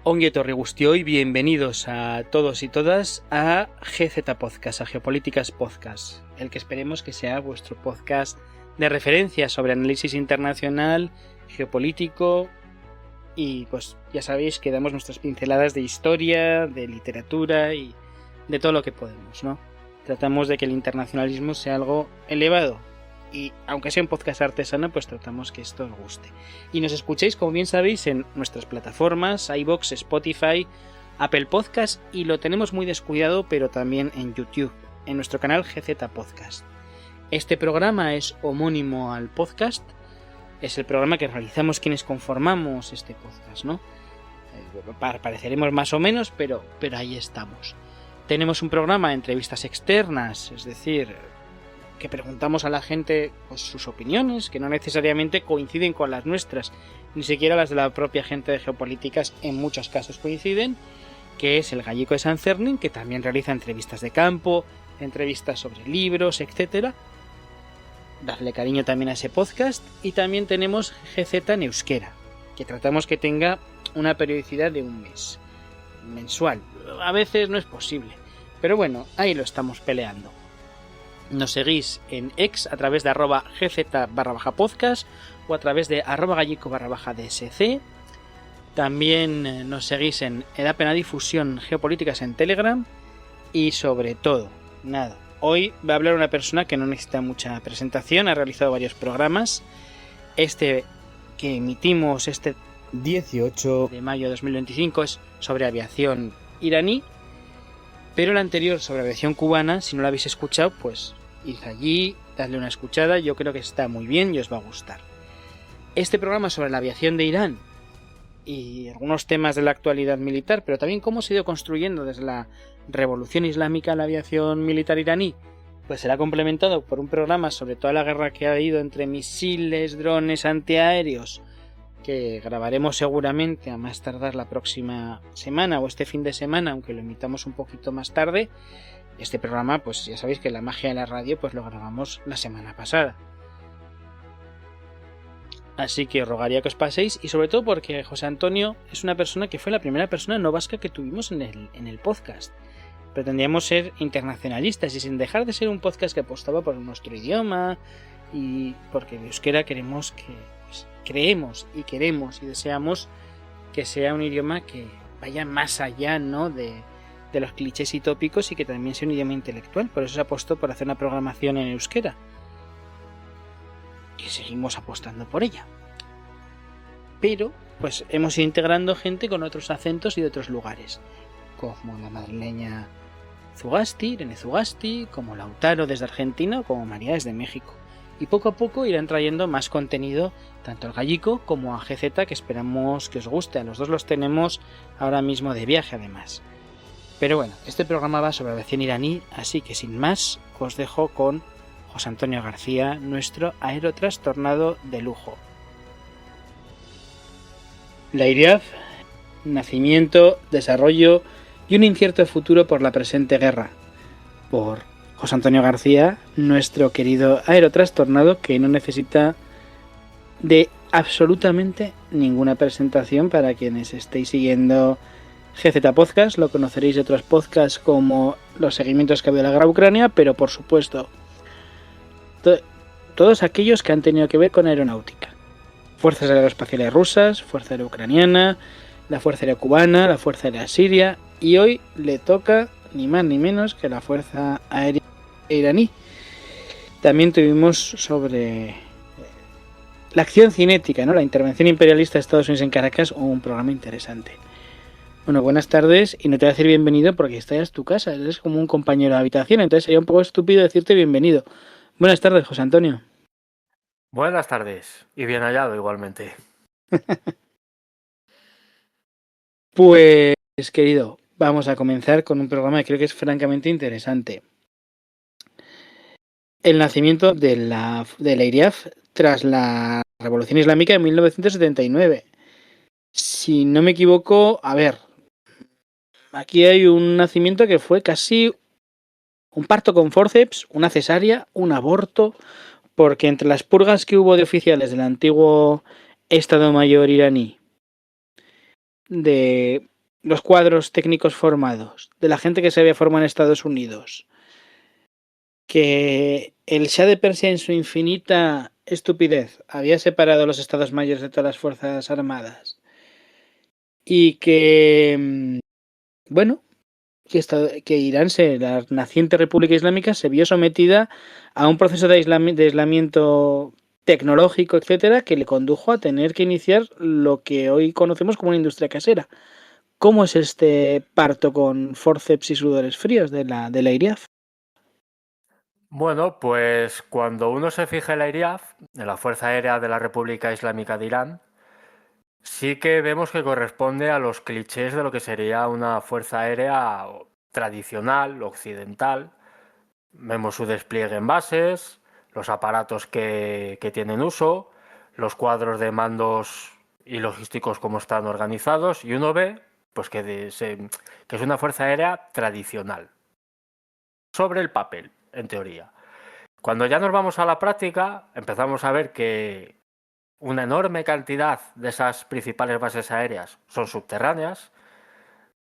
Ongi etorri guztioi, bienvenidos a todos y todas a GZ Podcast, a Geopolíticas Podcast, el que esperemos que sea vuestro podcast de referencia sobre análisis internacional, geopolítico y pues ya sabéis que damos nuestras pinceladas de historia, de literatura y de todo lo que podemos, ¿no? Tratamos de que el internacionalismo sea algo elevado. Y aunque sea un podcast artesano, pues tratamos que esto os guste. Y nos escuchéis, como bien sabéis, en nuestras plataformas, iVoox, Spotify, Apple Podcast, y lo tenemos muy descuidado, pero también en YouTube, en nuestro canal GZ Podcast. Este programa es homónimo al podcast, es el programa que realizamos quienes conformamos este podcast, ¿no? Pareceremos más o menos, pero ahí estamos. Tenemos un programa de entrevistas externas, es decir, que preguntamos a la gente pues, sus opiniones, que no necesariamente coinciden con las nuestras, ni siquiera las de la propia gente de Geopolíticas en muchos casos coinciden, que es el Gallico de San Fernin, que también realiza entrevistas de campo, entrevistas sobre libros, etc. Darle cariño también a ese podcast. Y también tenemos GZ en euskera, que tratamos que tenga una periodicidad de un mes, mensual. A veces no es posible, pero bueno, ahí lo estamos peleando. Nos seguís en X a través de @gz_podcast o a través de @gallico_dsc. También nos seguís en Edapena Difusión Geopolíticas en Telegram. Y sobre todo, nada, hoy va a hablar una persona que no necesita mucha presentación, ha realizado varios programas. Este que emitimos este 18 de mayo de 2025 es sobre aviación iraní. Pero el anterior sobre aviación cubana, si no lo habéis escuchado, pues id allí, dadle una escuchada, yo creo que está muy bien y os va a gustar. Este programa sobre la aviación de Irán y algunos temas de la actualidad militar, pero también cómo se ha ido construyendo desde la revolución islámica la aviación militar iraní, pues será complementado por un programa sobre toda la guerra que ha habido entre misiles, drones, antiaéreos, que grabaremos seguramente a más tardar la próxima semana o este fin de semana, aunque lo emitamos un poquito más tarde. Este programa, pues ya sabéis que la magia de la radio pues lo grabamos la semana pasada. Así que os rogaría que os paséis, y sobre todo porque José Antonio es una persona que fue la primera persona no vasca que tuvimos en el podcast. Pretendíamos ser internacionalistas y sin dejar de ser un podcast que apostaba por nuestro idioma, y porque de euskera creemos y queremos y deseamos que sea un idioma que vaya más allá, ¿no?, de los clichés y tópicos, y que también sea un idioma intelectual. Por eso se apostó por hacer una programación en euskera, y seguimos apostando por ella. Pero pues hemos ido integrando gente con otros acentos y de otros lugares, como la madrileña Zugasti, Irene Zugasti, como Lautaro desde Argentina, o como María desde México. Y poco a poco irán trayendo más contenido, tanto al Gallico como a GZ, que esperamos que os guste. A los dos los tenemos ahora mismo de viaje, además. Pero bueno, este programa va sobre aviación iraní, así que sin más, os dejo con José Antonio García, nuestro aerotrastornado de lujo. La IRIAF, nacimiento, desarrollo y un incierto futuro por la presente guerra. Por José Antonio García, nuestro querido aerotrastornado, que no necesita de absolutamente ninguna presentación. Para quienes estéis siguiendo GZ Podcast, lo conoceréis de otros podcasts como los seguimientos que ha habido de la guerra de Ucrania, pero por supuesto todos aquellos que han tenido que ver con aeronáutica. Fuerzas Aeroespaciales Rusas, Fuerza Aérea Ucraniana, la Fuerza Aérea Cubana, la Fuerza Aérea Siria, y hoy le toca ni más ni menos que la Fuerza Aérea iraní. También tuvimos sobre la acción cinética, ¿no?, la intervención imperialista de Estados Unidos en Caracas, un programa interesante. Bueno, buenas tardes, y no te voy a decir bienvenido porque esta ya es tu casa, eres como un compañero de habitación, entonces sería un poco estúpido decirte bienvenido. Buenas tardes, José Antonio. Buenas tardes, y bien hallado igualmente. Pues, querido, vamos a comenzar con un programa que creo que es francamente interesante. El nacimiento de la IRIAF tras la Revolución Islámica de 1979. Si no me equivoco, a ver, aquí hay un nacimiento que fue casi un parto con forceps, una cesárea, un aborto, porque entre las purgas que hubo de oficiales del antiguo Estado Mayor iraní de los cuadros técnicos formados, de la gente que se había formado en Estados Unidos, que el Shah de Persia en su infinita estupidez había separado a los estados mayores de todas las fuerzas armadas y que, bueno, que Irán, la naciente República Islámica, se vio sometida a un proceso de aislamiento tecnológico, etcétera, que le condujo a tener que iniciar lo que hoy conocemos como una industria casera. ¿Cómo es este parto con forceps y sudores fríos de la IRIAF? Bueno, pues cuando uno se fija en la IRIAF, en la Fuerza Aérea de la República Islámica de Irán, sí que vemos que corresponde a los clichés de lo que sería una fuerza aérea tradicional, occidental. Vemos su despliegue en bases, los aparatos que tienen uso, los cuadros de mandos y logísticos como están organizados, y uno ve pues que es una fuerza aérea tradicional, sobre el papel, en teoría. Cuando ya nos vamos a la práctica, empezamos a ver que una enorme cantidad de esas principales bases aéreas son subterráneas.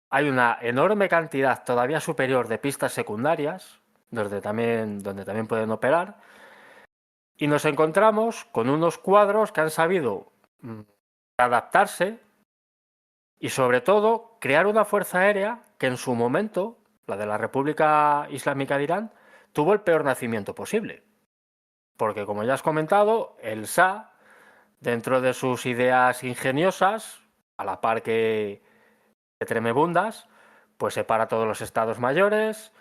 Hay una enorme cantidad todavía superior de pistas secundarias, donde también pueden operar. Y nos encontramos con unos cuadros que han sabido adaptarse y sobre todo crear una fuerza aérea que en su momento, la de la República Islámica de Irán, tuvo el peor nacimiento posible. Porque como ya has comentado, el Shah, dentro de sus ideas ingeniosas, a la par que tremebundas, pues separa todos los estados mayores,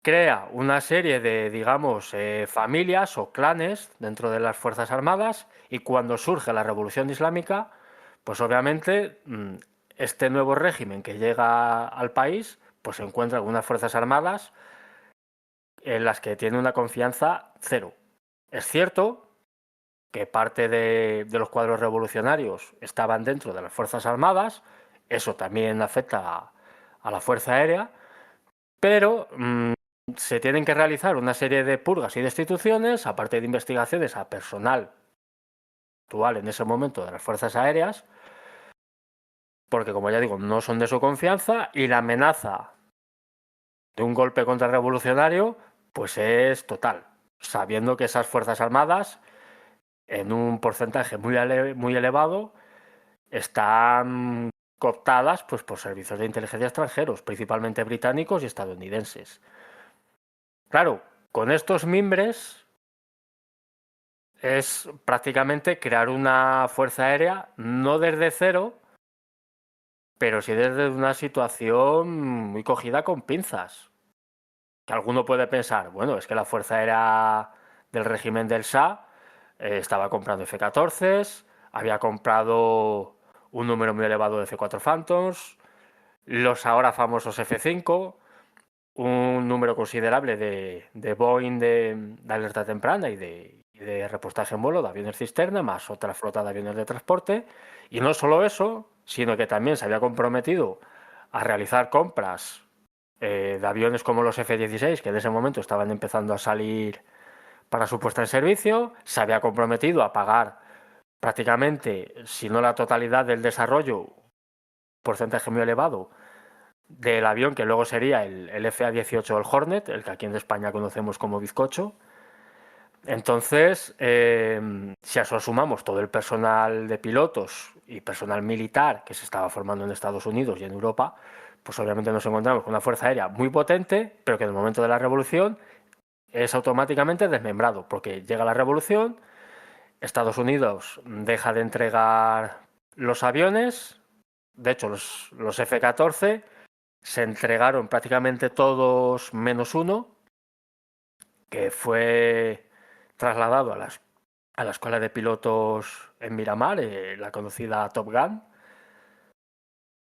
crea una serie de, digamos, familias o clanes dentro de las Fuerzas Armadas, y cuando surge la Revolución Islámica, pues obviamente este nuevo régimen que llega al país, pues se encuentra con unas Fuerzas Armadas en las que tiene una confianza cero. Es cierto que parte de los cuadros revolucionarios estaban dentro de las Fuerzas Armadas, eso también afecta a la Fuerza Aérea, pero se tienen que realizar una serie de purgas y destituciones, aparte de investigaciones a personal actual en ese momento de las Fuerzas Aéreas, porque como ya digo, no son de su confianza, y la amenaza de un golpe contrarrevolucionario pues es total, sabiendo que esas Fuerzas Armadas, en un porcentaje muy elevado, están cooptadas pues, por servicios de inteligencia extranjeros, principalmente británicos y estadounidenses. Claro, con estos mimbres es prácticamente crear una fuerza aérea, no desde cero, pero sí desde una situación muy cogida con pinzas. Que alguno puede pensar, bueno, es que la fuerza aérea del régimen del Shah estaba comprando F-14, había comprado un número muy elevado de F-4 Phantoms, los ahora famosos F-5, un número considerable de Boeing de alerta temprana y de repostaje en vuelo de aviones cisterna, más otra flota de aviones de transporte. Y no solo eso, sino que también se había comprometido a realizar compras de aviones como los F-16, que en ese momento estaban empezando a salir para su puesta en servicio. Se había comprometido a pagar prácticamente, si no la totalidad del desarrollo, un porcentaje muy elevado del avión que luego sería el FA-18, el Hornet, el que aquí en España conocemos como bizcocho. Entonces, si a eso sumamos todo el personal de pilotos y personal militar que se estaba formando en Estados Unidos y en Europa, pues obviamente nos encontramos con una fuerza aérea muy potente, pero que en el momento de la revolución es automáticamente desmembrado, porque llega la revolución, Estados Unidos deja de entregar los aviones, de hecho los F-14 se entregaron prácticamente todos menos uno, que fue trasladado a la escuela de pilotos en Miramar, la conocida Top Gun.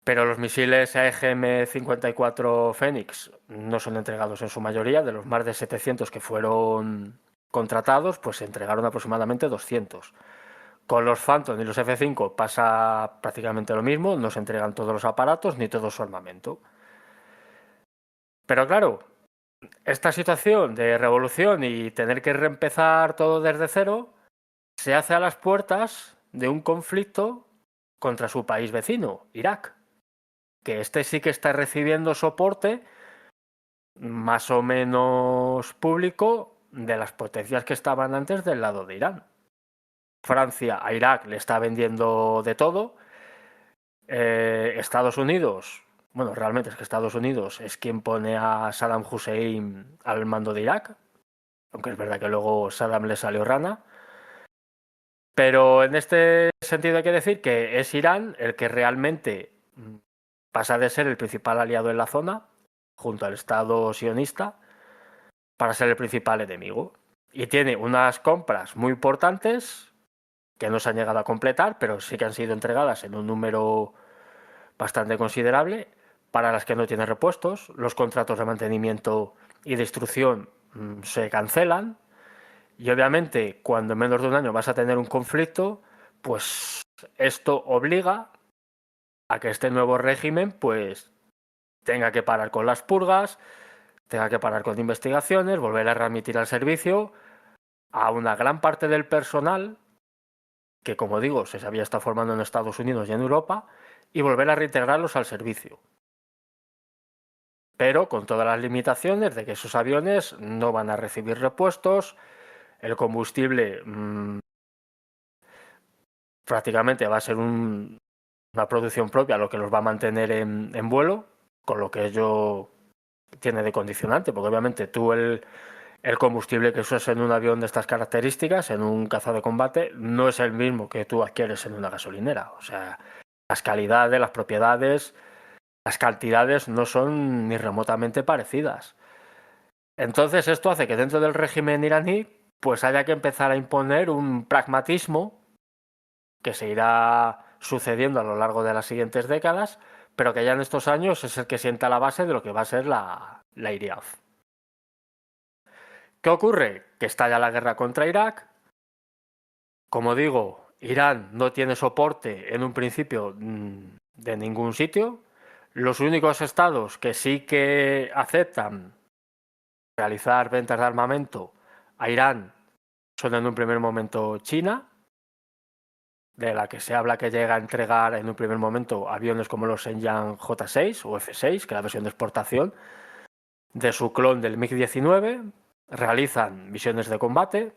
Pero los misiles AGM-54 Phoenix no son entregados en su mayoría. De los más de 700 que fueron contratados, pues se entregaron aproximadamente 200. Con los Phantom y los F-5 pasa prácticamente lo mismo, no se entregan todos los aparatos ni todo su armamento. Pero claro, esta situación de revolución y tener que reempezar todo desde cero se hace a las puertas de un conflicto contra su país vecino, Irak. que este sí que está recibiendo soporte más o menos público de las potencias que estaban antes del lado de Irán. Francia a Irak le está vendiendo de todo. Estados Unidos, bueno, realmente es que Estados Unidos es quien pone a Saddam Hussein al mando de Irak, aunque es verdad que luego Saddam le salió rana. Pero en este sentido hay que decir que es Irán el que realmente pasa de ser el principal aliado en la zona, junto al Estado sionista, para ser el principal enemigo. Y tiene unas compras muy importantes que no se han llegado a completar, pero sí que han sido entregadas en un número bastante considerable, para las que no tiene repuestos. Los contratos de mantenimiento y destrucción se cancelan. Y obviamente, cuando en menos de un año vas a tener un conflicto, pues esto obliga a que este nuevo régimen pues tenga que parar con las purgas, tenga que parar con investigaciones, volver a readmitir al servicio a una gran parte del personal que, como digo, se había estado formando en Estados Unidos y en Europa, y volver a reintegrarlos al servicio. Pero con todas las limitaciones de que esos aviones no van a recibir repuestos, el combustible prácticamente va a ser una producción propia lo que los va a mantener en vuelo, con lo que ello tiene de condicionante, porque obviamente tú el combustible que usas en un avión de estas características, en un caza de combate, no es el mismo que tú adquieres en una gasolinera. O sea, las calidades, las propiedades, las cantidades no son ni remotamente parecidas. Entonces esto hace que dentro del régimen iraní pues haya que empezar a imponer un pragmatismo que se irá sucediendo a lo largo de las siguientes décadas, pero que ya en estos años es el que sienta la base de lo que va a ser la IRIAF. ¿Qué ocurre? Que estalla la guerra contra Irak. Como digo, Irán no tiene soporte en un principio de ningún sitio. Los únicos estados que sí que aceptan realizar ventas de armamento a Irán son en un primer momento China, de la que se habla que llega a entregar en un primer momento aviones como los Shenyang J6 o F6, que es la versión de exportación de su clon del MiG-19. Realizan misiones de combate,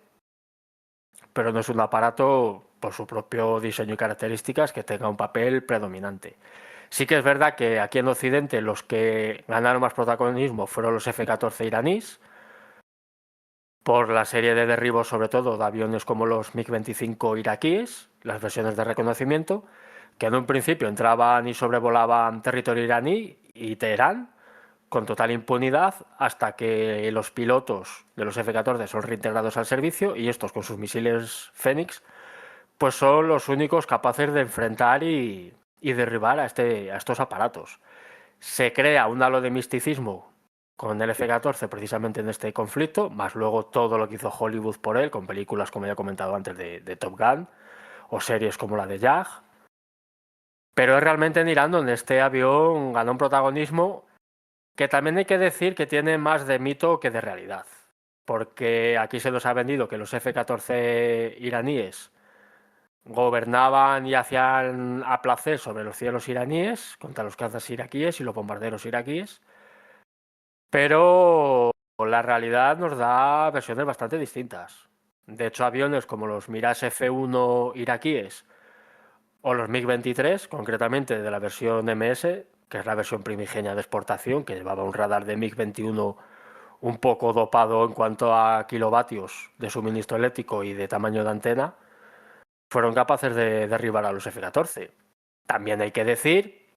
pero no es un aparato por su propio diseño y características que tenga un papel predominante. Sí que es verdad que aquí en Occidente los que ganaron más protagonismo fueron los F-14 iraníes, por la serie de derribos sobre todo de aviones como los MiG-25 iraquíes, las versiones de reconocimiento, que en un principio entraban y sobrevolaban territorio iraní y Teherán con total impunidad, hasta que los pilotos de los F-14 son reintegrados al servicio y estos con sus misiles Fénix pues son los únicos capaces de enfrentar y derribar a estos aparatos. Se crea un halo de misticismo con el F-14 precisamente en este conflicto, más luego todo lo que hizo Hollywood por él, con películas como ya he comentado antes de Top Gun, o series como la de Jag. Pero es realmente en Irán donde este avión ganó un protagonismo que también hay que decir que tiene más de mito que de realidad. Porque aquí se nos ha vendido que los F-14 iraníes gobernaban y hacían a placer sobre los cielos iraníes contra los cazas iraquíes y los bombarderos iraquíes, pero la realidad nos da versiones bastante distintas. De hecho, aviones como los Mirage F1 iraquíes o los MiG-23, concretamente de la versión MS, que es la versión primigenia de exportación, que llevaba un radar de MiG-21 un poco dopado en cuanto a kilovatios de suministro eléctrico y de tamaño de antena, fueron capaces de derribar a los F-14. También hay que decir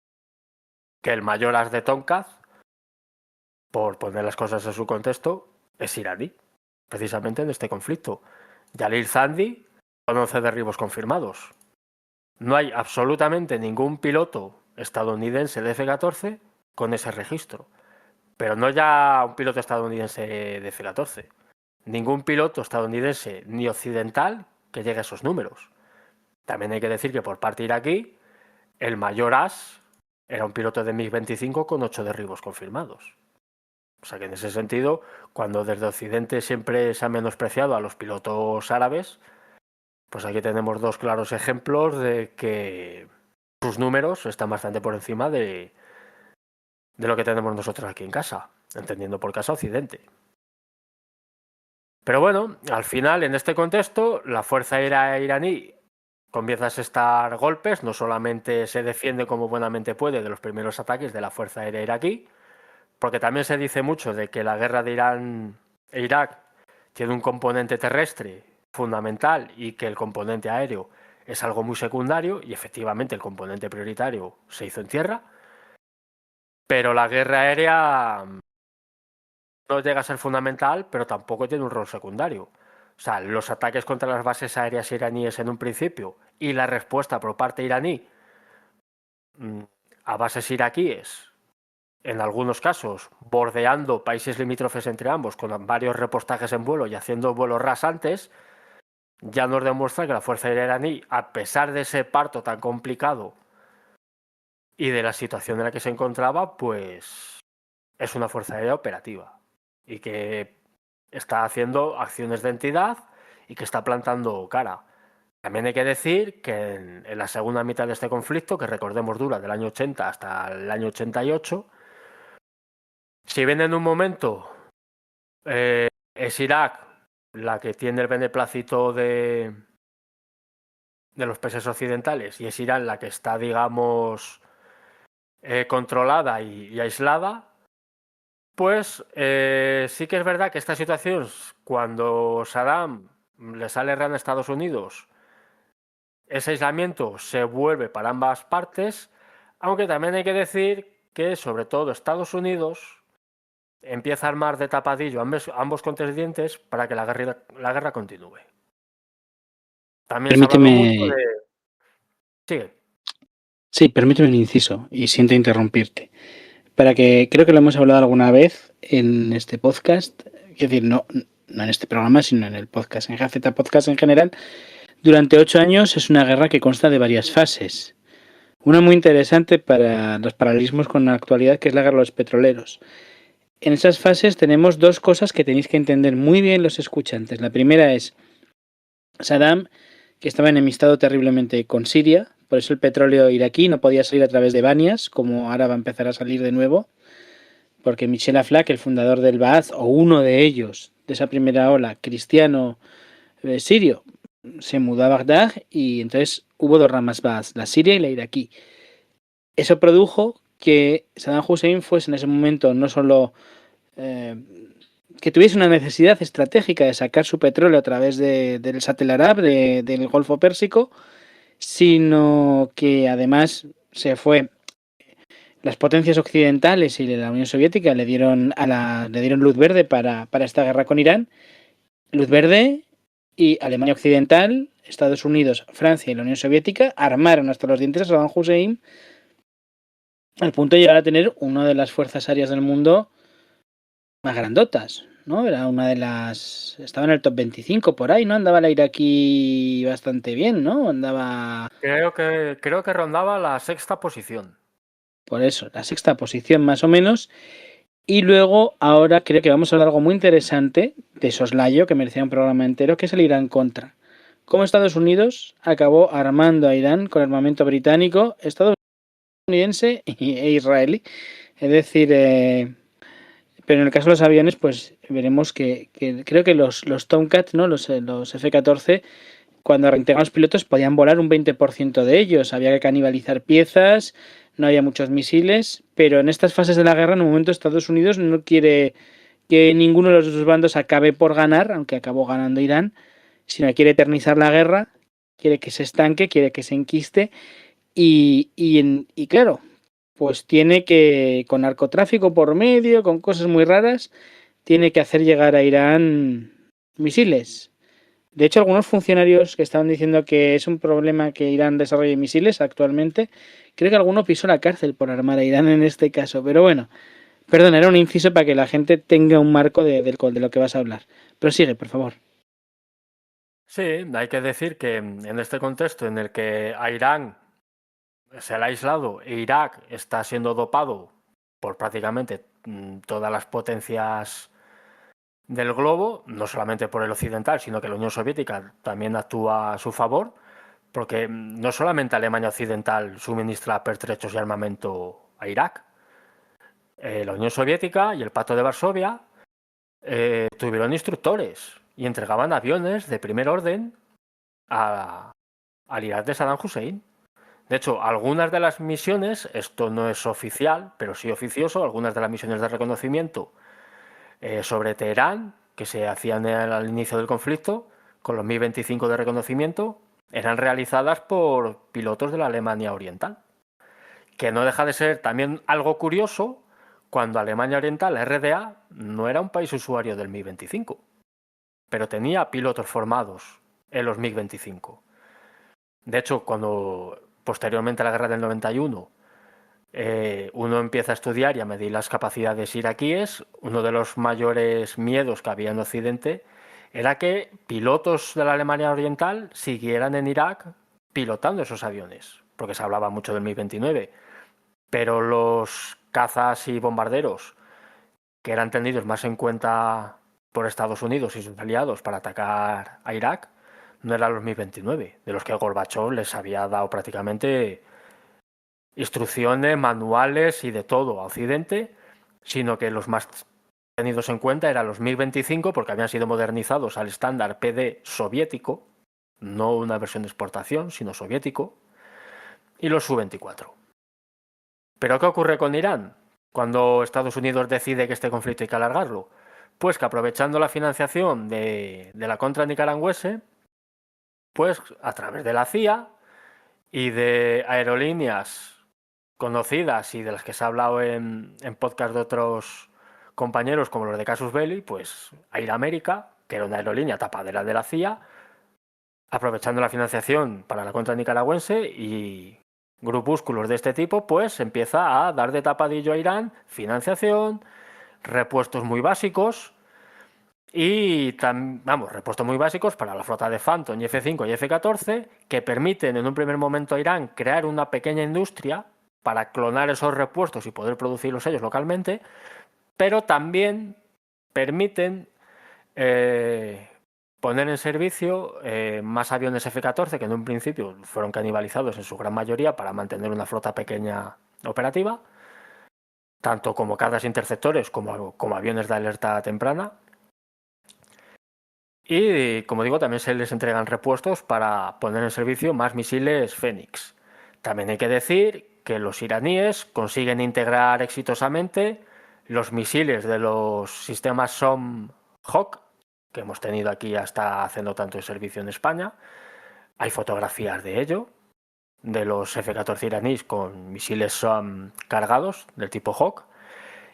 que el mayor as de Tomcaz, por poner las cosas en su contexto, es iraní, precisamente en este conflicto. Jalil Zandi, con 11 derribos confirmados. No hay absolutamente ningún piloto estadounidense de F-14 con ese registro. Pero no ya un piloto estadounidense de F-14. Ningún piloto estadounidense ni occidental que llegue a esos números. También hay que decir que por parte iraquí, el mayor as era un piloto de MiG-25 con 8 derribos confirmados. O sea que en ese sentido, cuando desde Occidente siempre se ha menospreciado a los pilotos árabes, pues aquí tenemos dos claros ejemplos de que sus números están bastante por encima de de lo que tenemos nosotros aquí en casa, entendiendo por casa Occidente. Pero bueno, al final, en este contexto, la Fuerza Aérea iraní comienza a asestar golpes, no solamente se defiende como buenamente puede de los primeros ataques de la Fuerza Aérea iraquí, porque también se dice mucho de que la guerra de Irán e Irak tiene un componente terrestre fundamental y que el componente aéreo es algo muy secundario, y efectivamente el componente prioritario se hizo en tierra, pero la guerra aérea no llega a ser fundamental, pero tampoco tiene un rol secundario. O sea, los ataques contra las bases aéreas iraníes en un principio y la respuesta por parte iraní a bases iraquíes, en algunos casos bordeando países limítrofes entre ambos, con varios repostajes en vuelo y haciendo vuelos rasantes, ya nos demuestra que la Fuerza Aérea iraní, a pesar de ese parto tan complicado y de la situación en la que se encontraba, pues es una Fuerza Aérea operativa y que está haciendo acciones de entidad y que está plantando cara. También hay que decir que en la segunda mitad de este conflicto, que recordemos dura del año 80 hasta el año 88, si bien en un momento es Irak la que tiene el beneplácito de los países occidentales y es Irán la que está, digamos, controlada y aislada, pues sí que es verdad que esta situación, cuando Saddam le sale RAN a Estados Unidos, ese aislamiento se vuelve para ambas partes, aunque también hay que decir que sobre todo Estados Unidos empieza a armar de tapadillo ambos contendientes para que la guerra continúe. También se ha hablado mucho Permíteme. de... Sigue. Sí, permíteme un inciso y siento interrumpirte. Para que creo que lo hemos hablado alguna vez en este podcast, es decir, no en este programa, sino en el podcast, en GZ Podcast en general. Durante 8 años es una guerra que consta de varias fases. Una muy interesante para los paralelismos con la actualidad, que es la guerra de los petroleros. En esas fases tenemos dos cosas que tenéis que entender muy bien los escuchantes. La primera es Saddam, que estaba enemistado terriblemente con Siria, por eso el petróleo iraquí no podía salir a través de Banias, como ahora va a empezar a salir de nuevo, porque Michel Aflaq, el fundador del Ba'ath, o uno de ellos, de esa primera ola, cristiano sirio, se mudó a Bagdad y entonces hubo dos ramas Ba'ath, la siria y la iraquí. Eso produjo que Saddam Hussein fuese en ese momento no solo que tuviese una necesidad estratégica de sacar su petróleo a través del Satel Arab, del Golfo Pérsico, sino que además se fue. Las potencias occidentales y la Unión Soviética le dieron luz verde para esta guerra con Irán. Luz verde, y Alemania Occidental, Estados Unidos, Francia y la Unión Soviética armaron hasta los dientes a Saddam Hussein al punto de llegar a tener una de las fuerzas aéreas del mundo más grandotas, ¿no? Era una de las... Estaba en el top 25 por ahí, ¿no? Andaba la iraquí bastante bien, ¿no? Andaba... Creo que rondaba la sexta posición. Por eso, la sexta posición más o menos. Y luego, ahora creo que vamos a hablar de algo muy interesante de soslayo, que merecía un programa entero, que es el Irán Contra. Cómo Estados Unidos acabó armando a Irán con armamento británico, estadounidense e israelí. Es decir, pero en el caso de los aviones, pues veremos que creo que los Tomcat, ¿no? Los F-14, cuando reintegraban los pilotos podían volar un 20% de ellos. Había que canibalizar piezas, no había muchos misiles, pero en estas fases de la guerra, en un momento Estados Unidos no quiere que ninguno de los dos bandos acabe por ganar, aunque acabó ganando Irán, sino que quiere eternizar la guerra, quiere que se estanque, quiere que se enquiste y claro, pues tiene que, con narcotráfico por medio, con cosas muy raras, tiene que hacer llegar a Irán misiles. De hecho, algunos funcionarios que estaban diciendo que es un problema que Irán desarrolle misiles actualmente, creo que alguno pisó la cárcel por armar a Irán en este caso. Pero bueno, perdón, era un inciso para que la gente tenga un marco de lo que vas a hablar. Pero sigue, por favor. Sí, hay que decir que en este contexto en el que a Irán se le ha aislado e Irak está siendo dopado por prácticamente todas las potencias del globo, no solamente por el occidental, sino que la Unión Soviética también actúa a su favor, porque no solamente Alemania Occidental suministra pertrechos y armamento a Irak, la Unión Soviética y el Pacto de Varsovia tuvieron instructores y entregaban aviones de primer orden al Irak de Saddam Hussein. De hecho, algunas de las misiones, esto no es oficial, pero sí oficioso, algunas de las misiones de reconocimiento sobre Teherán, que se hacían al inicio del conflicto, con los Mi-25 de reconocimiento, eran realizadas por pilotos de la Alemania Oriental. Que no deja de ser también algo curioso cuando Alemania Oriental, RDA, no era un país usuario del Mi-25, pero tenía pilotos formados en los MiG-25. De hecho, cuando posteriormente a la guerra del 91 uno empieza a estudiar y a medir las capacidades iraquíes, uno de los mayores miedos que había en Occidente era que pilotos de la Alemania Oriental siguieran en Irak pilotando esos aviones, porque se hablaba mucho del Mi-29, pero los cazas y bombarderos que eran tenidos más en cuenta por Estados Unidos y sus aliados para atacar a Irak no eran los Mi-29, de los que Gorbachov les había dado prácticamente instrucciones, manuales y de todo a Occidente, sino que los más tenidos en cuenta eran los MiG-25 porque habían sido modernizados al estándar PD soviético, no una versión de exportación, sino soviético, y los Su-24. ¿Pero qué ocurre con Irán cuando Estados Unidos decide que este conflicto hay que alargarlo? Pues que aprovechando la financiación de la contra nicaragüense, pues a través de la CIA y de aerolíneas conocidas y de las que se ha hablado en podcast de otros compañeros como los de Casus Belli, pues Air America, que era una aerolínea tapadera de la CIA, aprovechando la financiación para la contra nicaragüense y grupúsculos de este tipo, pues empieza a dar de tapadillo a Irán financiación, repuestos muy básicos y repuestos muy básicos para la flota de Phantom y F-5 y F-14 que permiten en un primer momento a Irán crear una pequeña industria para clonar esos repuestos y poder producirlos ellos localmente, pero también permiten poner en servicio más aviones F-14 que en un principio fueron canibalizados en su gran mayoría para mantener una flota pequeña operativa, tanto como cargas interceptores como aviones de alerta temprana. Y como digo, también se les entregan repuestos para poner en servicio más misiles Fénix. También hay que decir que los iraníes consiguen integrar exitosamente los misiles de los sistemas SOM-Hawk, que hemos tenido aquí hasta hace no tanto servicio en España. Hay fotografías de ello, de los F-14 iraníes con misiles SOM cargados del tipo Hawk.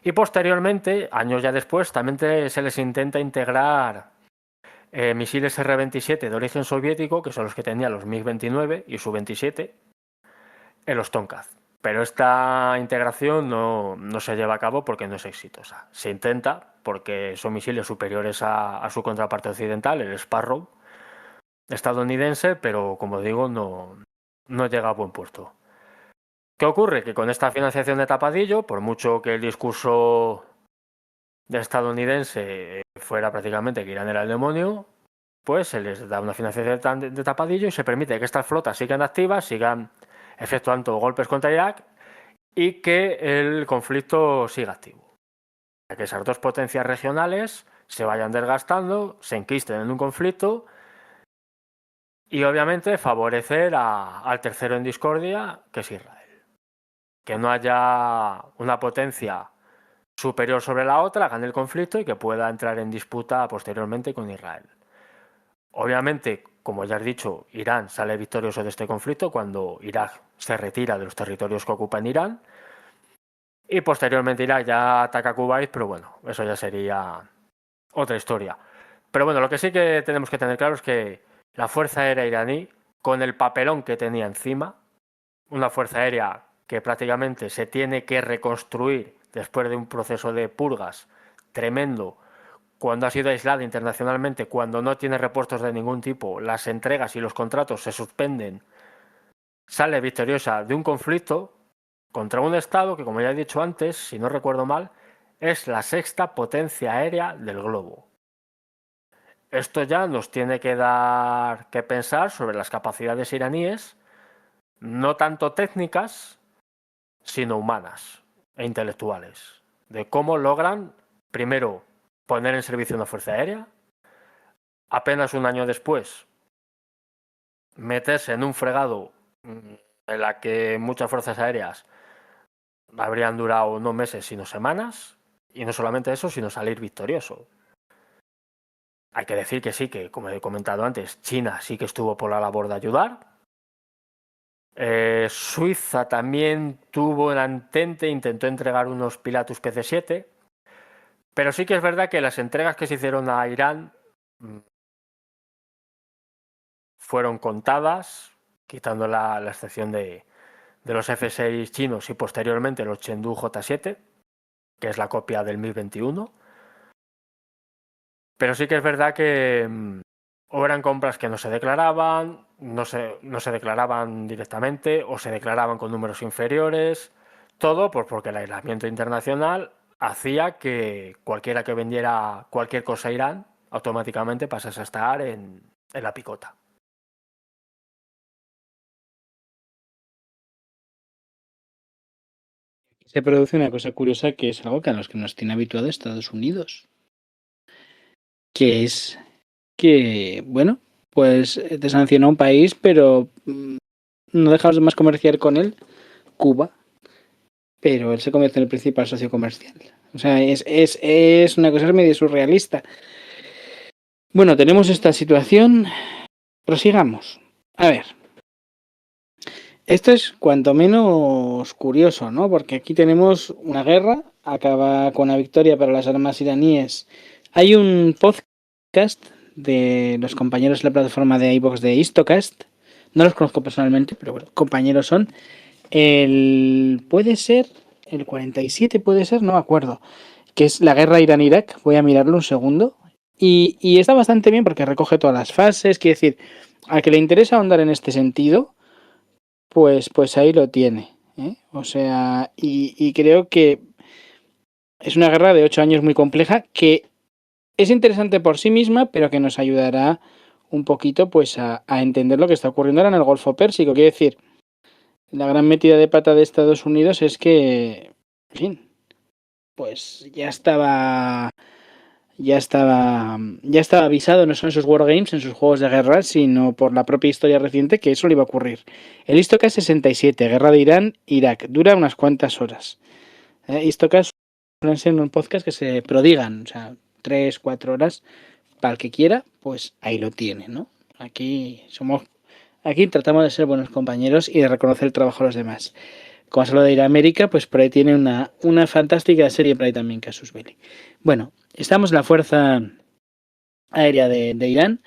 Y posteriormente, años ya después, también se les intenta integrar misiles R-27 de origen soviético, que son los que tenían los MiG-29 y Su-27, en los Tomcat. Pero esta integración no se lleva a cabo porque no es exitosa. Se intenta porque son misiles superiores a su contraparte occidental, el Sparrow estadounidense, pero como digo, no llega a buen puerto. ¿Qué ocurre? Que con esta financiación de tapadillo, por mucho que el discurso estadounidense fuera prácticamente que Irán era el demonio, pues se les da una financiación de tapadillo y se permite que estas flotas sigan activas, sigan efectuando golpes contra Irak y que el conflicto siga activo. Para que esas dos potencias regionales se vayan desgastando, se enquisten en un conflicto y obviamente favorecer al tercero en discordia, que es Israel. Que no haya una potencia superior sobre la otra, gane el conflicto y que pueda entrar en disputa posteriormente con Israel. Obviamente, como ya has dicho, Irán sale victorioso de este conflicto cuando Irak se retira de los territorios que ocupa en Irán y posteriormente Irak ya ataca Kuwait, pero bueno, eso ya sería otra historia. Pero bueno, lo que sí que tenemos que tener claro es que la Fuerza Aérea iraní, con el papelón que tenía encima, una Fuerza Aérea que prácticamente se tiene que reconstruir después de un proceso de purgas tremendo, cuando ha sido aislada internacionalmente, cuando no tiene repuestos de ningún tipo, las entregas y los contratos se suspenden, sale victoriosa de un conflicto contra un Estado que, como ya he dicho antes, si no recuerdo mal, es la sexta potencia aérea del globo. Esto ya nos tiene que dar que pensar sobre las capacidades iraníes, no tanto técnicas, sino humanas e intelectuales. de cómo logran, primero, poner en servicio una fuerza aérea, apenas un año después, meterse en un fregado en la que muchas fuerzas aéreas habrían durado no meses, sino semanas, y no solamente eso, sino salir victorioso. Hay que decir que sí, que como he comentado antes, China sí que estuvo por la labor de ayudar. Suiza también tuvo el entente, intentó entregar unos Pilatus PC-7, pero sí que es verdad que las entregas que se hicieron a Irán fueron contadas, quitando la excepción de los F-6 chinos y posteriormente los Chengdu J-7, que es la copia del MiG-21. Pero sí que es verdad que o eran compras que no se declaraban, no se declaraban directamente o se declaraban con números inferiores. Todo porque el aislamiento internacional hacía que cualquiera que vendiera cualquier cosa a Irán automáticamente pasase a estar en la picota. Se produce una cosa curiosa que es algo que a los que nos tiene habituado Estados Unidos, que es que, bueno, pues te sanciona un país, pero no dejamos de más comerciar con él, Cuba, pero él se convierte en el principal socio comercial. O sea, es una cosa medio surrealista. Bueno, tenemos esta situación, prosigamos. A ver, esto es cuanto menos curioso, ¿no? Porque aquí tenemos una guerra, acaba con una victoria para las armas iraníes. Hay un podcast de los compañeros de la plataforma de iVoox de Histocast, no los conozco personalmente, pero bueno, compañeros son. Puede ser, el 47 puede ser, no me acuerdo, que es la guerra Irán-Irak, voy a mirarlo un segundo, y está bastante bien porque recoge todas las fases, quiere decir, al que le interesa ahondar en este sentido, pues ahí lo tiene, ¿eh? O sea, y creo que es una guerra de 8 años muy compleja que es interesante por sí misma, pero que nos ayudará un poquito pues a entender lo que está ocurriendo ahora en el Golfo Pérsico. Quiere decir, la gran metida de pata de Estados Unidos es que, en fin, pues ya estaba avisado, no solo en sus wargames, en sus juegos de guerra, sino por la propia historia reciente que eso le iba a ocurrir. El Istocast 67, guerra de Irán-Irak, dura unas cuantas horas. Istocast suelen ser un podcast que se prodigan, o sea, 3, 4 horas, para el que quiera, pues ahí lo tiene, ¿no? Aquí tratamos de ser buenos compañeros y de reconocer el trabajo de los demás. Como se lo de ir a América, pues por ahí tiene una fantástica serie por ahí también, Casus Belli. Bueno, estamos en la Fuerza Aérea de Irán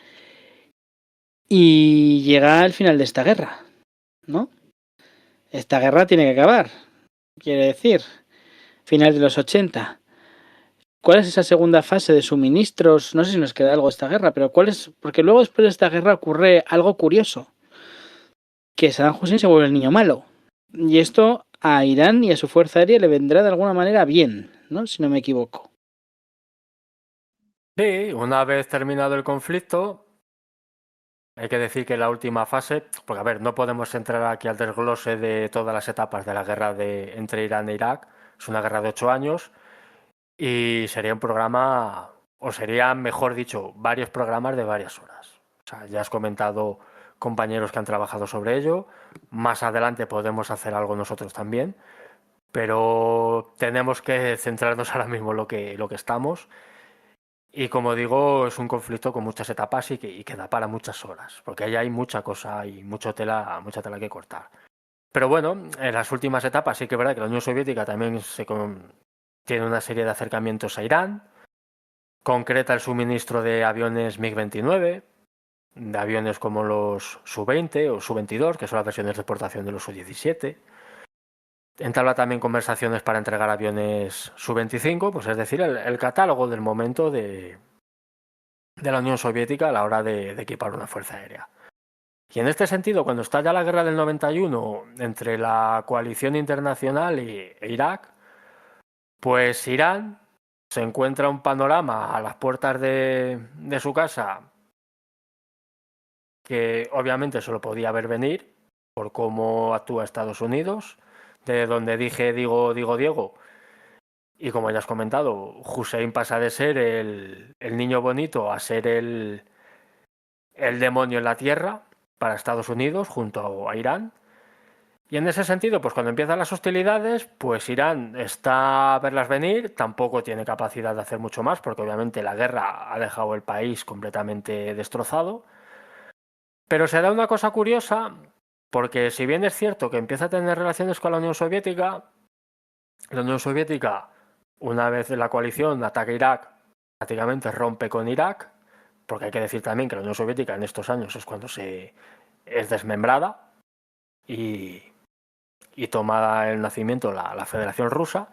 y llega al final de esta guerra, ¿no? Esta guerra tiene que acabar, quiere decir, final de los 80. ¿Cuál es esa segunda fase de suministros? No sé si nos queda algo de esta guerra, pero ¿cuál es? Porque luego después de esta guerra ocurre algo curioso, que Saddam Hussein se vuelve el niño malo. Y esto a Irán y a su fuerza aérea le vendrá de alguna manera bien, ¿no? Si no me equivoco. Sí, una vez terminado el conflicto, hay que decir que la última fase, porque a ver, no podemos entrar aquí al desglose de todas las etapas de la guerra entre Irán e Irak, es una guerra de 8 años y sería un programa, o serían, mejor dicho, varios programas de varias horas. O sea, ya has comentado compañeros que han trabajado sobre ello, más adelante podemos hacer algo nosotros también, pero tenemos que centrarnos ahora mismo en lo que estamos. Y como digo, es un conflicto con muchas etapas y que da para muchas horas, porque ahí hay mucha cosa y mucha tela que cortar. Pero bueno, en las últimas etapas sí que es verdad que la Unión Soviética también tiene una serie de acercamientos a Irán, concreta el suministro de aviones MiG-29, de aviones como los Su-20 o Su-22, que son las versiones de exportación de los Su-17. Entabla también conversaciones para entregar aviones Su-25, pues es decir, el catálogo del momento de la Unión Soviética a la hora de equipar una fuerza aérea. Y en este sentido, cuando estalla la guerra del 91 entre la coalición internacional e Irak, pues Irán se encuentra un panorama a las puertas de su casa que obviamente se lo podía ver venir por cómo actúa Estados Unidos, de donde digo Diego, Y como ya has comentado, Hussein pasa de ser el niño bonito a ser el demonio en la tierra para Estados Unidos junto a Irán. Y en ese sentido, pues cuando empiezan las hostilidades, pues Irán está a verlas venir, tampoco tiene capacidad de hacer mucho más, porque obviamente la guerra ha dejado el país completamente destrozado. Pero se da una cosa curiosa, porque si bien es cierto que empieza a tener relaciones con la Unión Soviética, una vez la coalición ataca Irak, prácticamente rompe con Irak, porque hay que decir también que la Unión Soviética en estos años es cuando se es desmembrada y toma el nacimiento la Federación Rusa.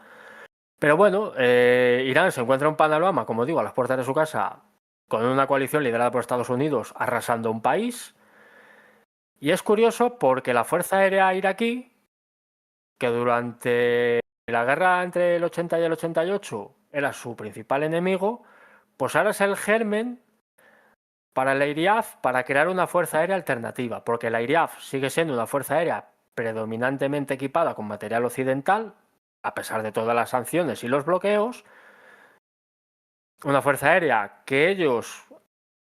Pero bueno, Irán se encuentra un panorama, como digo, a las puertas de su casa, con una coalición liderada por Estados Unidos arrasando un país. Y es curioso porque la Fuerza Aérea iraquí, que durante la guerra entre el 80 y el 88 era su principal enemigo, pues ahora es el germen para la IRIAF para crear una fuerza aérea alternativa, porque la IRIAF sigue siendo una fuerza aérea predominantemente equipada con material occidental, a pesar de todas las sanciones y los bloqueos, una fuerza aérea que ellos,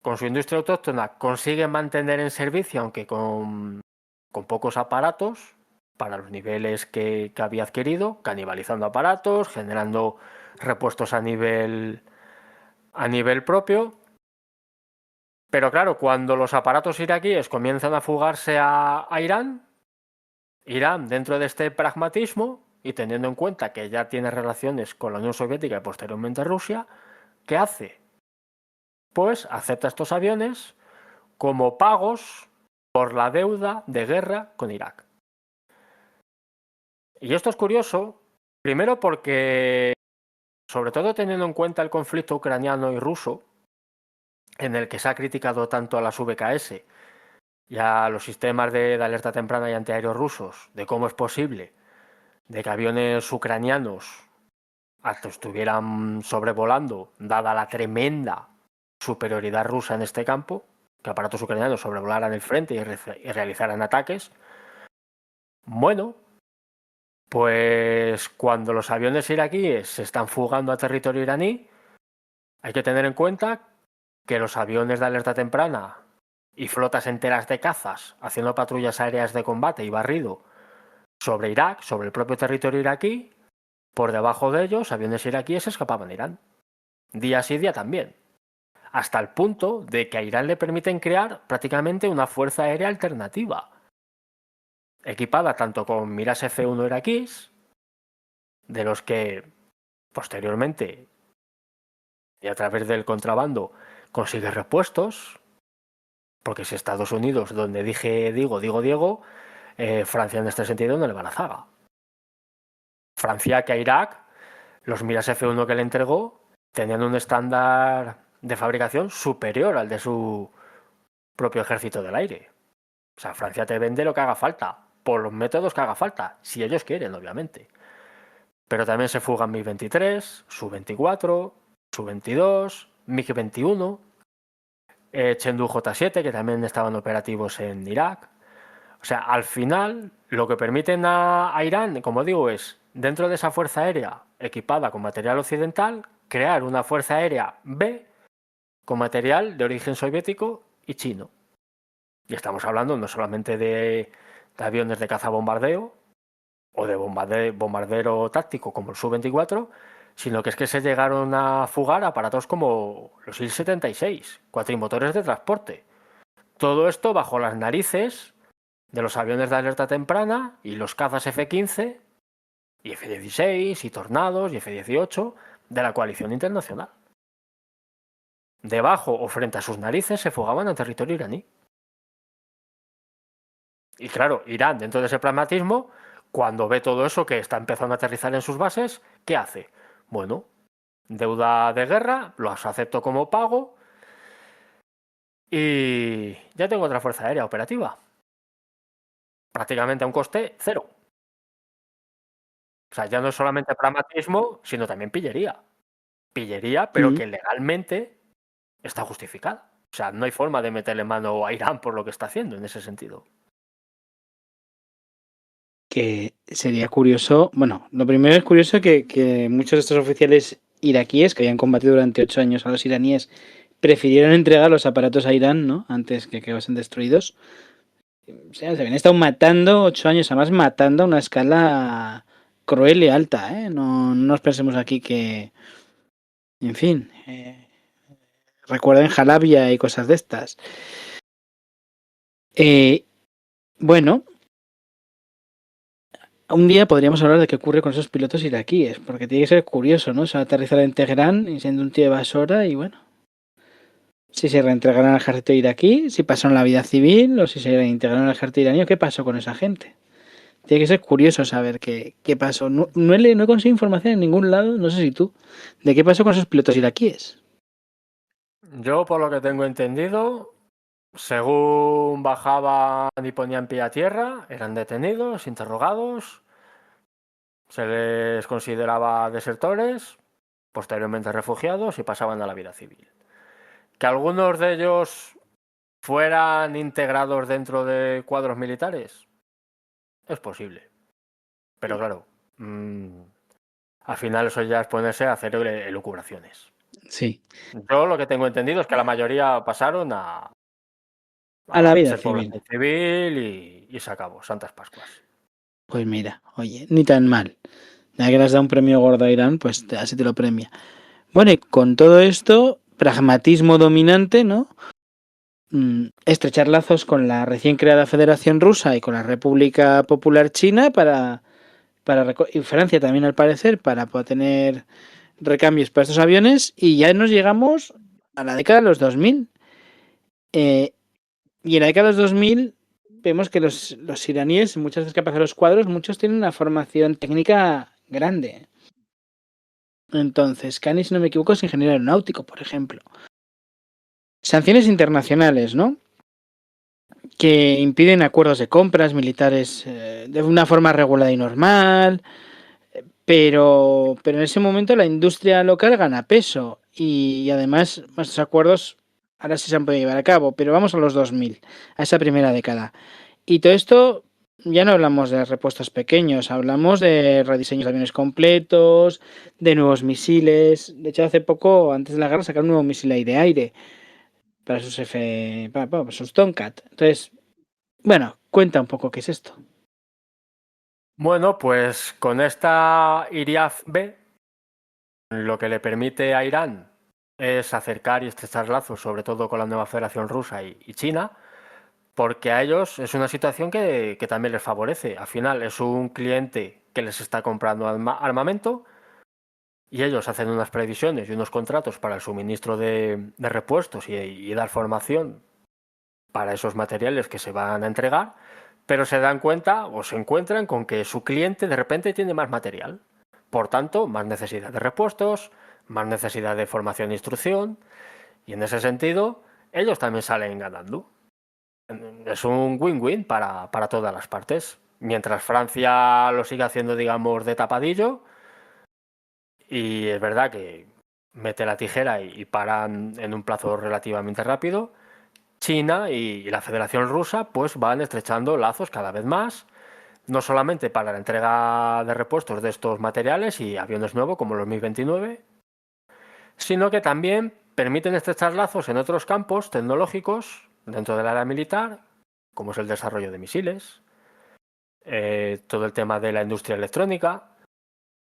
con su industria autóctona, consiguen mantener en servicio, aunque con pocos aparatos, para los niveles que había adquirido, canibalizando aparatos, generando repuestos a nivel propio. Pero claro, cuando los aparatos iraquíes comienzan a fugarse a Irán, Irán, dentro de este pragmatismo y teniendo en cuenta que ya tiene relaciones con la Unión Soviética y posteriormente Rusia, ¿qué hace? Pues acepta estos aviones como pagos por la deuda de guerra con Irak. Y esto es curioso, primero porque, sobre todo teniendo en cuenta el conflicto ucraniano y ruso, en el que se ha criticado tanto a las VKS y a los sistemas de alerta temprana y antiaéreos rusos, de cómo es posible de que aviones ucranianos hasta estuvieran sobrevolando, dada la tremenda superioridad rusa en este campo, que aparatos ucranianos sobrevolaran el frente y realizaran ataques. Bueno, pues cuando los aviones iraquíes se están fugando a territorio iraní, hay que tener en cuenta que los aviones de alerta temprana y flotas enteras de cazas haciendo patrullas aéreas de combate y barrido sobre Irak, sobre el propio territorio iraquí, por debajo de ellos aviones iraquíes escapaban a Irán. Día sí, día también. Hasta el punto de que a Irán le permiten crear prácticamente una fuerza aérea alternativa, equipada tanto con miras F-1 iraquíes, de los que posteriormente y a través del contrabando consigue repuestos, porque si Estados Unidos, donde digo, Francia en este sentido no le va la zaga. Francia, que a Irak, los miras F-1 que le entregó tenían un estándar de fabricación superior al de su propio ejército del aire. O sea, Francia te vende lo que haga falta, por los métodos que haga falta, si ellos quieren, obviamente. Pero también se fugan MiG-23, Su-24, Su-22, MiG-21, Chengdu J-7, que también estaban operativos en Irak. O sea, al final, lo que permiten a Irán, como digo, es, dentro de esa fuerza aérea equipada con material occidental, crear una fuerza aérea B con material de origen soviético y chino. Y estamos hablando no solamente de aviones de caza-bombardeo o de bombardero táctico como el Su-24, sino que es que se llegaron a fugar aparatos como los Il-76, cuatrimotores de transporte. Todo esto bajo las narices de los aviones de alerta temprana y los cazas F-15 y F-16 y Tornados y F-18 de la coalición internacional. Debajo o frente a sus narices se fugaban al territorio iraní. Y claro, Irán, dentro de ese pragmatismo, cuando ve todo eso que está empezando a aterrizar en sus bases, ¿qué hace? Bueno, deuda de guerra, los acepto como pago y ya tengo otra fuerza aérea operativa. Prácticamente a un coste cero. O sea, ya no es solamente pragmatismo, sino también pillería. Pillería, pero que legalmente está justificada. O sea, no hay forma de meterle mano a Irán por lo que está haciendo en ese sentido. que sería curioso, bueno, lo primero es curioso que muchos de estos oficiales iraquíes que habían combatido durante 8 años a los iraníes prefirieron entregar los aparatos a Irán, ¿no? Antes que quedasen destruidos. O sea, se habían estado matando 8 años, además matando a una escala cruel y alta, ¿eh? No, no nos pensemos aquí que, en fin, recuerden Jalabia y cosas de estas. Bueno, un día podríamos hablar de qué ocurre con esos pilotos iraquíes, porque tiene que ser curioso, ¿no? O sea, aterrizar en Teherán y siendo un tío de Basora y bueno, si se reintegraron al ejército iraquí, si pasaron la vida civil o si se reintegraron al ejército iraní, ¿qué pasó con esa gente? Tiene que ser curioso saber qué pasó. No he conseguido información en ningún lado, no sé si tú, de qué pasó con esos pilotos iraquíes. Yo, por lo que tengo entendido, según bajaban y ponían pie a tierra, eran detenidos, interrogados, se les consideraba desertores, posteriormente refugiados y pasaban a la vida civil. Que algunos de ellos fueran integrados dentro de cuadros militares, es posible. Pero claro, al final eso ya es ponerse a hacer elucubraciones. Sí, Yo lo que tengo entendido es que la mayoría pasaron a la a vida ser civil. población civil y se acabó, Santas Pascuas. Pues mira, oye, ni tan mal. Ya que le has dado un premio gordo a Irán, pues así te lo premia. Bueno, y con todo esto, pragmatismo dominante, ¿no? Estrechar lazos con la recién creada Federación Rusa y con la República Popular China y Francia también al parecer, para poder tener recambios para estos aviones y ya nos llegamos a la década de los 2000. Y en la década de los 2000 vemos que los iraníes, muchas veces que aparecen los cuadros, muchos tienen una formación técnica grande. Entonces, Kani, si no me equivoco, es ingeniero aeronáutico, por ejemplo. Sanciones internacionales, ¿no? Que impiden acuerdos de compras militares de una forma regulada y normal, pero en ese momento la industria local gana peso y además estos acuerdos ahora sí se han podido llevar a cabo, pero vamos a los 2000, a esa primera década. Y todo esto ya no hablamos de repuestos pequeños, hablamos de rediseños de aviones completos, de nuevos misiles. De hecho, hace poco, antes de la guerra, sacaron un nuevo misil aire-aire para para sus Tomcat. Entonces, bueno, cuenta un poco qué es esto. Bueno, pues con esta IRIAF B, lo que le permite a Irán es acercar y estrechar lazos, sobre todo con la nueva Federación Rusa y China, porque a ellos es una situación que también les favorece. Al final es un cliente que les está comprando armamento y ellos hacen unas previsiones y unos contratos para el suministro de repuestos y dar formación para esos materiales que se van a entregar, pero se dan cuenta o se encuentran con que su cliente de repente tiene más material. Por tanto, más necesidad de repuestos, más necesidad de formación e instrucción, y en ese sentido, ellos también salen ganando. Es un win-win para todas las partes. Mientras Francia lo sigue haciendo, digamos, de tapadillo, y es verdad que mete la tijera y paran en un plazo relativamente rápido, China y la Federación Rusa pues van estrechando lazos cada vez más, no solamente para la entrega de repuestos de estos materiales y aviones nuevos como los MiG-29, sino que también permiten estrechar lazos en otros campos tecnológicos dentro del área militar, como es el desarrollo de misiles, todo el tema de la industria electrónica.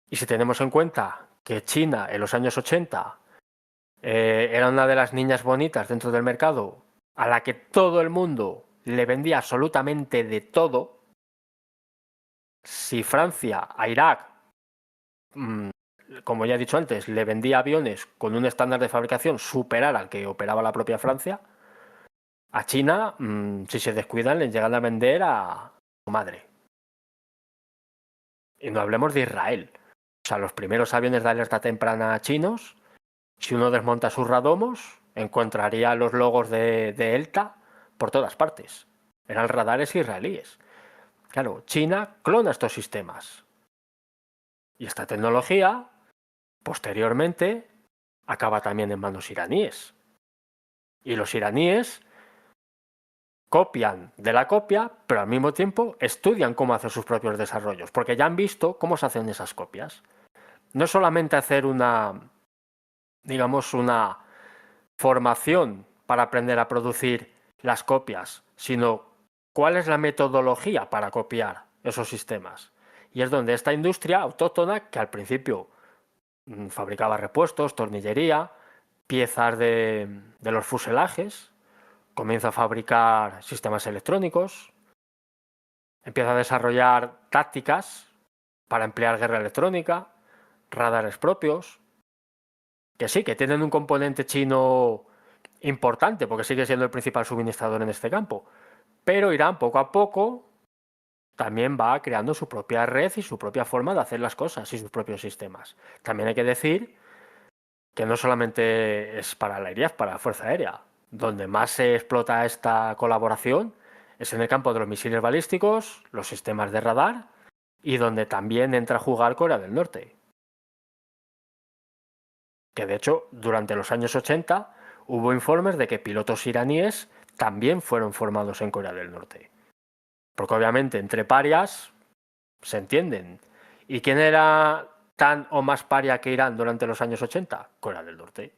Y si tenemos en cuenta que China en los años 80 era una de las niñas bonitas dentro del mercado a la que todo el mundo le vendía absolutamente de todo, si Francia a Irak, como ya he dicho antes, le vendía aviones con un estándar de fabricación superior al que operaba la propia Francia, a China, si se descuidan, les llegan a vender a su madre. Y no hablemos de Israel. O sea, los primeros aviones de alerta temprana chinos, si uno desmonta sus radomos, encontraría los logos de ELTA por todas partes. Eran radares israelíes. Claro, China clona estos sistemas. Y esta tecnología, posteriormente, acaba también en manos iraníes. Y los iraníes copian de la copia, pero al mismo tiempo estudian cómo hacer sus propios desarrollos, porque ya han visto cómo se hacen esas copias. No es solamente hacer una formación para aprender a producir las copias, sino cuál es la metodología para copiar esos sistemas. Y es donde esta industria autóctona, que al principio fabricaba repuestos, tornillería, piezas de los fuselajes, comienza a fabricar sistemas electrónicos, empieza a desarrollar tácticas para emplear guerra electrónica, radares propios, que sí, que tienen un componente chino importante, porque sigue siendo el principal suministrador en este campo, pero Irán poco a poco también va creando su propia red y su propia forma de hacer las cosas y sus propios sistemas. También hay que decir que no solamente es para la IRIAF, para la Fuerza Aérea. Donde más se explota esta colaboración es en el campo de los misiles balísticos, los sistemas de radar y donde también entra a jugar Corea del Norte. Que de hecho, durante los años 80 hubo informes de que pilotos iraníes también fueron formados en Corea del Norte. Porque obviamente entre parias se entienden. ¿Y quién era tan o más paria que Irán durante los años 80? Corea del Norte.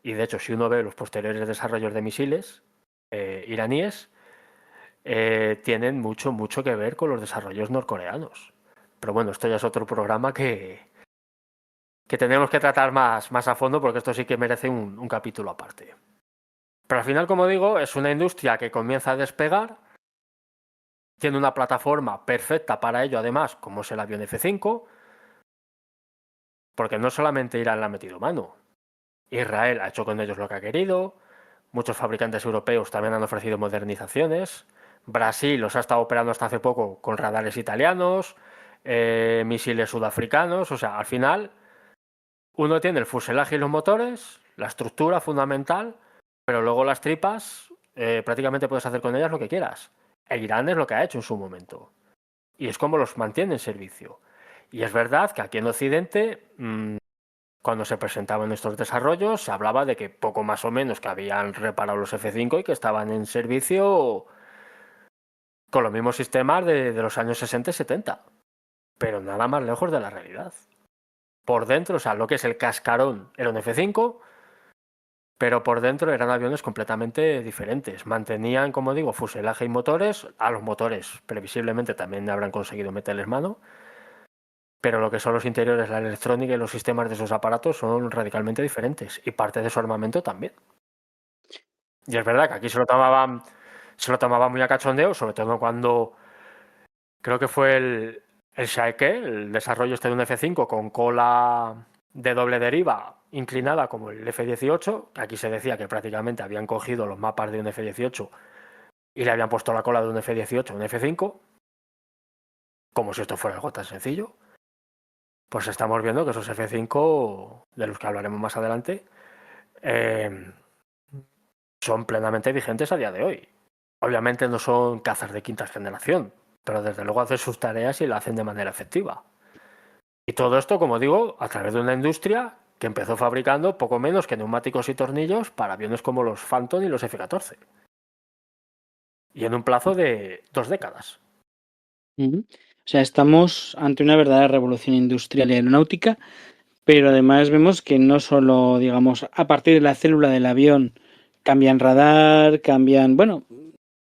Y de hecho, si uno ve los posteriores desarrollos de misiles iraníes, tienen mucho que ver con los desarrollos norcoreanos. Pero bueno, esto ya es otro programa que tenemos que tratar más a fondo, porque esto sí que merece un capítulo aparte. Pero al final, como digo, es una industria que comienza a despegar, tiene una plataforma perfecta para ello, además, como es el avión F-5, porque no solamente Irán le ha metido mano, Israel ha hecho con ellos lo que ha querido, muchos fabricantes europeos también han ofrecido modernizaciones, Brasil los ha estado operando hasta hace poco con radares italianos, misiles sudafricanos, o sea, al final uno tiene el fuselaje y los motores, la estructura fundamental, pero luego las tripas prácticamente puedes hacer con ellas lo que quieras. El Irán es lo que ha hecho en su momento y es como los mantiene en servicio. Y es verdad que aquí en Occidente, cuando se presentaban estos desarrollos, se hablaba de que poco más o menos que habían reparado los F-5 y que estaban en servicio con los mismos sistemas de los años 60 y 70. Pero nada más lejos de la realidad. Por dentro, o sea, lo que es el cascarón era un F-5, pero por dentro eran aviones completamente diferentes. Mantenían, como digo, fuselaje y motores. A los motores previsiblemente también habrán conseguido meterles mano. Pero lo que son los interiores, la electrónica y los sistemas de esos aparatos son radicalmente diferentes. Y parte de su armamento también. Y es verdad que aquí se lo tomaban muy a cachondeo, sobre todo cuando creo que fue el Shaike, el desarrollo de un F-5 con cola de doble deriva inclinada como el F-18, que aquí se decía que prácticamente habían cogido los mapas de un F-18 y le habían puesto la cola de un F-18 a un F-5, como si esto fuera algo tan sencillo. Pues estamos viendo que esos F-5, de los que hablaremos más adelante, son plenamente vigentes a día de hoy. Obviamente no son cazas de quinta generación, pero desde luego hacen sus tareas y lo hacen de manera efectiva. Y todo esto, como digo, a través de una industria que empezó fabricando poco menos que neumáticos y tornillos para aviones como los Phantom y los F-14. Y en un plazo de 2 décadas. O sea, estamos ante una verdadera revolución industrial y aeronáutica, pero además vemos que no solo, digamos, a partir de la célula del avión cambian radar,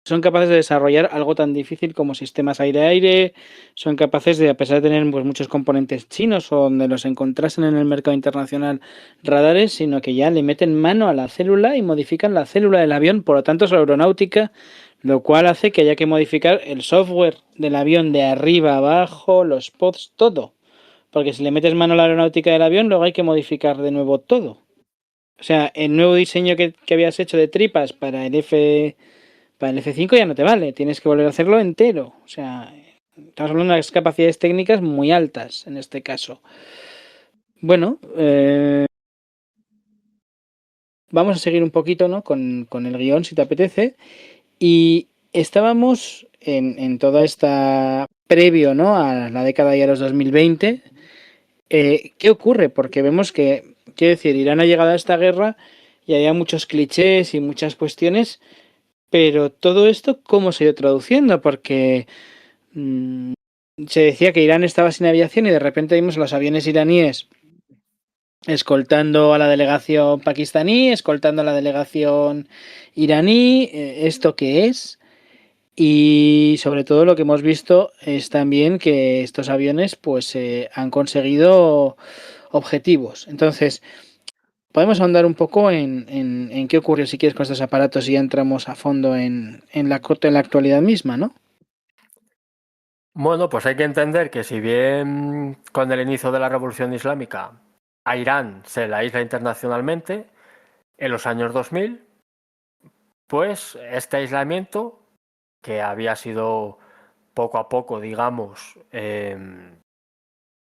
son capaces de desarrollar algo tan difícil como sistemas aire-aire, son capaces de, a pesar de tener pues, muchos componentes chinos o donde los encontrasen en el mercado internacional radares, sino que ya le meten mano a la célula y modifican la célula del avión, por lo tanto su aeronáutica, lo cual hace que haya que modificar el software del avión de arriba a abajo, los pods, todo. Porque si le metes mano a la aeronáutica del avión, luego hay que modificar de nuevo todo. O sea, el nuevo diseño que habías hecho de tripas para el F5 ya no te vale, tienes que volver a hacerlo entero. O sea, estamos hablando de unas capacidades técnicas muy altas en este caso. Bueno, vamos a seguir un poquito, ¿no? con el guión, si te apetece. Y estábamos en toda esta previo, ¿no? a la década y a los 2020. ¿Qué ocurre? Porque vemos que, quiero decir, Irán ha llegado a esta guerra y había muchos clichés y muchas cuestiones Pero todo esto, ¿cómo se ha ido traduciendo? Porque se decía que Irán estaba sin aviación y de repente vimos los aviones iraníes escoltando a la delegación pakistaní, escoltando a la delegación iraní. ¿Esto qué es? Y sobre todo lo que hemos visto es también que estos aviones pues han conseguido objetivos. Entonces, podemos ahondar un poco en qué ocurrió si quieres con estos aparatos y ya entramos a fondo en la actualidad misma, ¿no? Bueno, pues hay que entender que si bien con el inicio de la Revolución Islámica a Irán se la aísla internacionalmente, en los años 2000, pues este aislamiento, que había sido poco a poco, digamos,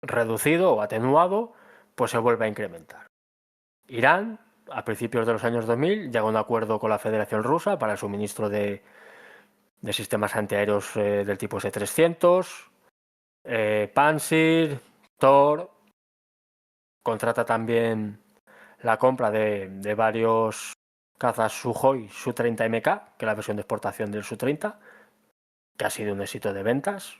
reducido o atenuado, pues se vuelve a incrementar. Irán, a principios de los años 2000, llega a un acuerdo con la Federación Rusa para el suministro de sistemas antiaéreos del tipo S-300, Pansir, Thor, contrata también la compra de varios cazas Sukhoi Su-30MK, que es la versión de exportación del Su-30, que ha sido un éxito de ventas.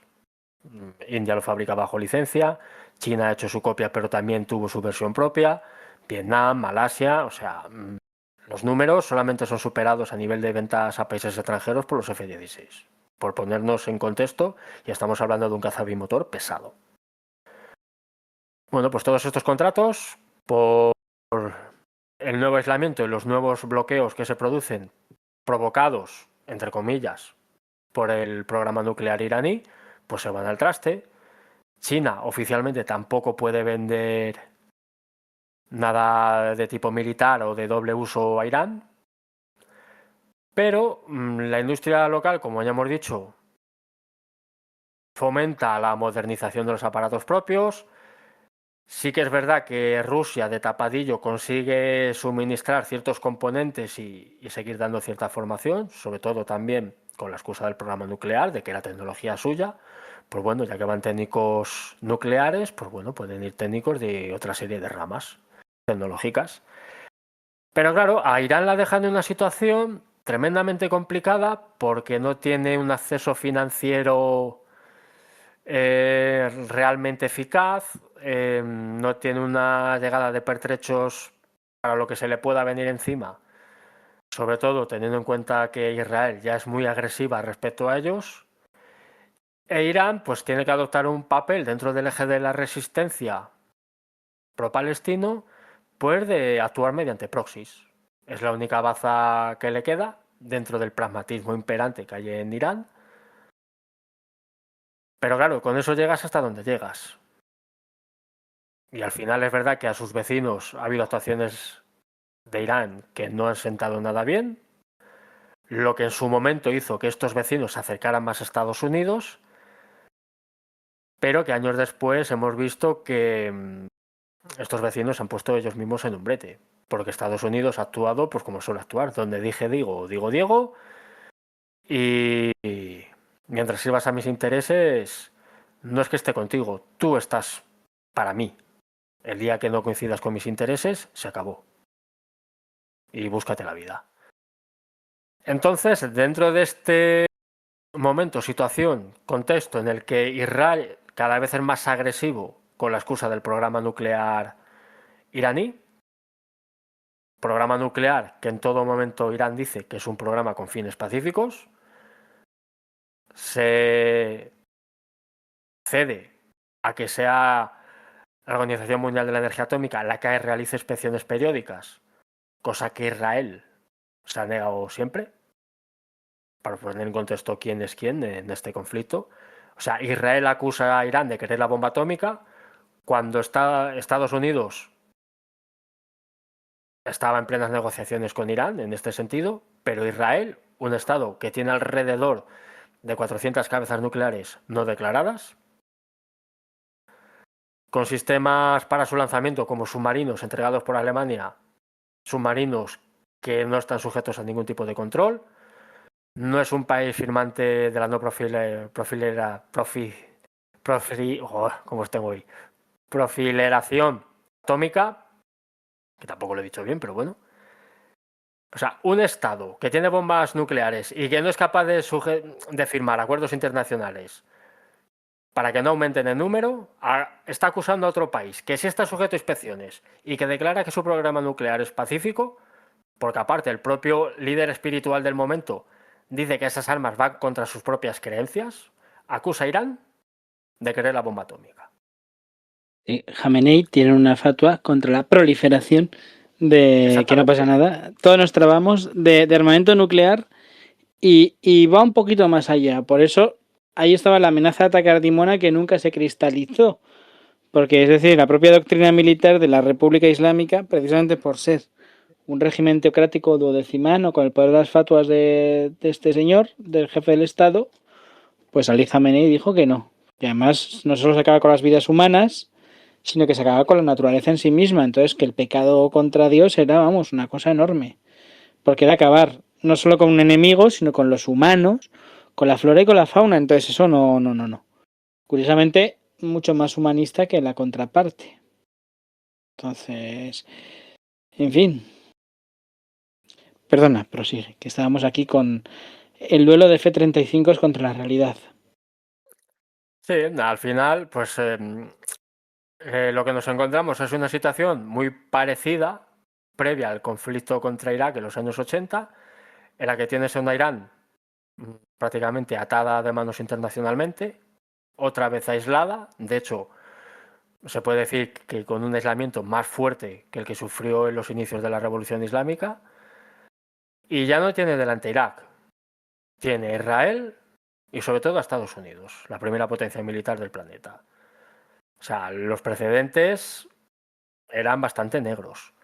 India lo fabrica bajo licencia, China ha hecho su copia pero también tuvo su versión propia, Vietnam, Malasia, o sea, los números solamente son superados a nivel de ventas a países extranjeros por los F-16. Por ponernos en contexto, ya estamos hablando de un caza bimotor pesado. Bueno, pues todos estos contratos, por el nuevo aislamiento y los nuevos bloqueos que se producen, provocados, entre comillas, por el programa nuclear iraní, pues se van al traste. China oficialmente tampoco puede vender nada de tipo militar o de doble uso a Irán, pero la industria local, como ya hemos dicho, fomenta la modernización de los aparatos propios. Sí que es verdad que Rusia de tapadillo consigue suministrar ciertos componentes y seguir dando cierta formación, sobre todo también con la excusa del programa nuclear, de que era tecnología suya. Pues bueno, ya que van técnicos nucleares, pues bueno, pueden ir técnicos de otra serie de ramas tecnológicas. Pero claro, a Irán la dejan en una situación tremendamente complicada porque no tiene un acceso financiero realmente eficaz, no tiene una llegada de pertrechos para lo que se le pueda venir encima, sobre todo teniendo en cuenta que Israel ya es muy agresiva respecto a ellos, e Irán pues tiene que adoptar un papel dentro del eje de la resistencia pro-palestino, pues de actuar mediante proxies. Es la única baza que le queda dentro del pragmatismo imperante que hay en Irán. Pero claro, con eso llegas hasta donde llegas. Y al final es verdad que a sus vecinos ha habido actuaciones de Irán que no han sentado nada bien, lo que en su momento hizo que estos vecinos se acercaran más a Estados Unidos, pero que años después hemos visto que estos vecinos se han puesto ellos mismos en un brete, porque Estados Unidos ha actuado pues como suele actuar, donde dije digo, digo Diego, y mientras sirvas a mis intereses, no es que esté contigo, tú estás para mí. El día que no coincidas con mis intereses, se acabó. Y búscate la vida. Entonces, dentro de este momento, situación, contexto en el que Israel cada vez es más agresivo con la excusa del programa nuclear iraní, programa nuclear que en todo momento Irán dice que es un programa con fines pacíficos, se cede a que sea la Organización Mundial de la Energía Atómica la que realice inspecciones periódicas, cosa que Israel se ha negado siempre, para poner en contexto quién es quién en este conflicto. O sea, Israel acusa a Irán de querer la bomba atómica cuando Estados Unidos estaba en plenas negociaciones con Irán en este sentido, pero Israel, un estado que tiene alrededor de 400 cabezas nucleares no declaradas, con sistemas para su lanzamiento como submarinos entregados por Alemania, submarinos que no están sujetos a ningún tipo de control, no es un país firmante de la no proliferación atómica, que tampoco lo he dicho bien, pero bueno. O sea, un Estado que tiene bombas nucleares y que no es capaz de firmar acuerdos internacionales para que no aumenten el número, está acusando a otro país que sí está sujeto a inspecciones y que declara que su programa nuclear es pacífico, porque aparte el propio líder espiritual del momento dice que esas armas van contra sus propias creencias, acusa a Irán de querer la bomba atómica. Jamenei tiene una fatua contra la proliferación de que no pasa nada. Todos nos trabamos de armamento nuclear y va un poquito más allá. Por eso ahí estaba la amenaza de atacar Dimona que nunca se cristalizó. Porque es decir, la propia doctrina militar de la República Islámica, precisamente por ser un régimen teocrático duodecimano con el poder de las fatuas de este señor, del jefe del Estado, pues Ali Khamenei dijo que no. Y además no solo se acaba con las vidas humanas, sino que se acaba con la naturaleza en sí misma. Entonces que el pecado contra Dios era, vamos, una cosa enorme. Porque era acabar no solo con un enemigo, sino con los humanos, con la flora y con la fauna. Entonces eso no. Curiosamente, mucho más humanista que la contraparte. Entonces, en fin. Perdona, prosigue, que estábamos aquí con el duelo de F-35 contra la realidad. Sí, al final, pues lo que nos encontramos es una situación muy parecida, previa al conflicto contra Irak en los años 80, en la que tienes a una Irán prácticamente atada de manos internacionalmente, otra vez aislada, de hecho, se puede decir que con un aislamiento más fuerte que el que sufrió en los inicios de la Revolución Islámica, y ya no tiene delante Irak, tiene Israel y sobre todo a Estados Unidos, la primera potencia militar del planeta. O sea, los precedentes eran bastante negros.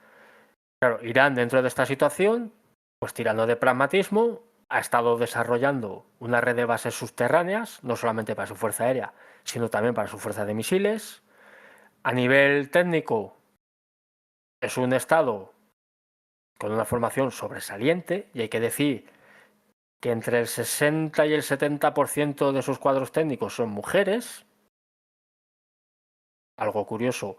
Claro, Irán dentro de esta situación, pues tirando de pragmatismo, ha estado desarrollando una red de bases subterráneas, no solamente para su fuerza aérea, sino también para su fuerza de misiles. A nivel técnico, es un estado con una formación sobresaliente, y hay que decir que entre el 60 y el 70% de sus cuadros técnicos son mujeres. Algo curioso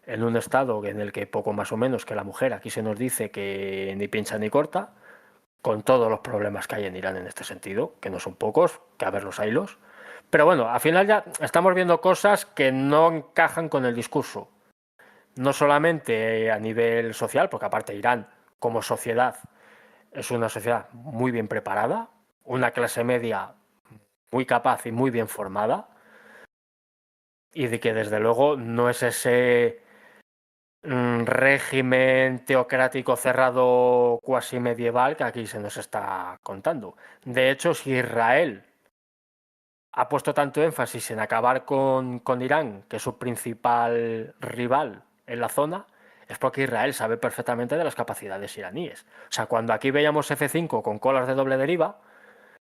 en un estado en el que poco más o menos que la mujer aquí se nos dice que ni pincha ni corta, con todos los problemas que hay en Irán en este sentido, que no son pocos, que a ver los haylos. Pero bueno, al final ya estamos viendo cosas que no encajan con el discurso. No solamente a nivel social, porque aparte Irán como sociedad es una sociedad muy bien preparada, una clase media muy capaz y muy bien formada, y de que desde luego no es ese régimen teocrático cerrado cuasi medieval que aquí se nos está contando. De hecho, si Israel ha puesto tanto énfasis en acabar con Irán, que es su principal rival en la zona, es porque Israel sabe perfectamente de las capacidades iraníes. O sea, cuando aquí veíamos F-5 con colas de doble deriva,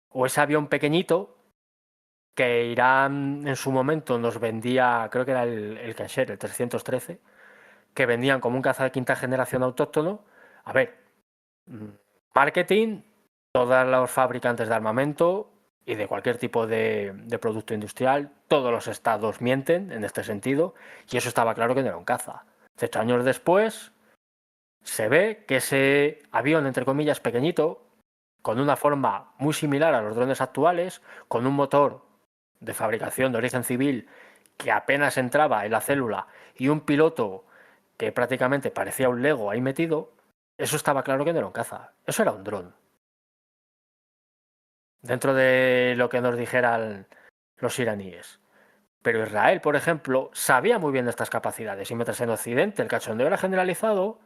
o ese avión pequeñito que Irán en su momento nos vendía, creo que era el Kasher, el 313, que vendían como un caza de quinta generación autóctono. A ver, marketing, todos los fabricantes de armamento y de cualquier tipo de producto industrial, todos los estados mienten en este sentido, y eso estaba claro que no era un caza. 8 años después, se ve que ese avión, entre comillas, pequeñito, con una forma muy similar a los drones actuales, con un motor de fabricación de origen civil que apenas entraba en la célula y un piloto que prácticamente parecía un Lego ahí metido, eso estaba claro que no era un caza, eso era un dron. Dentro de lo que nos dijeran los iraníes. Pero Israel, por ejemplo, sabía muy bien de estas capacidades, y mientras en Occidente el cachondeo era generalizado,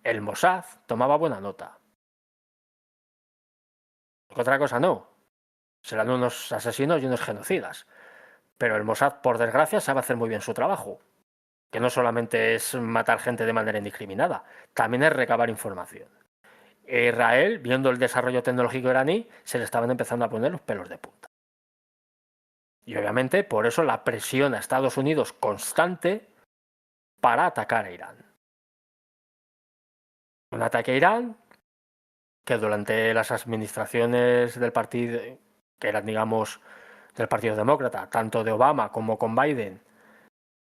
el Mossad tomaba buena nota. Otra cosa no, serán unos asesinos y unos genocidas. Pero el Mossad, por desgracia, sabe hacer muy bien su trabajo. Que no solamente es matar gente de manera indiscriminada, también es recabar información. Israel, viendo el desarrollo tecnológico iraní, se le estaban empezando a poner los pelos de punta. Y obviamente por eso la presión a Estados Unidos constante para atacar a Irán. Un ataque a Irán que durante las administraciones del partido, que eran, digamos, del Partido Demócrata, tanto de Obama como con Biden,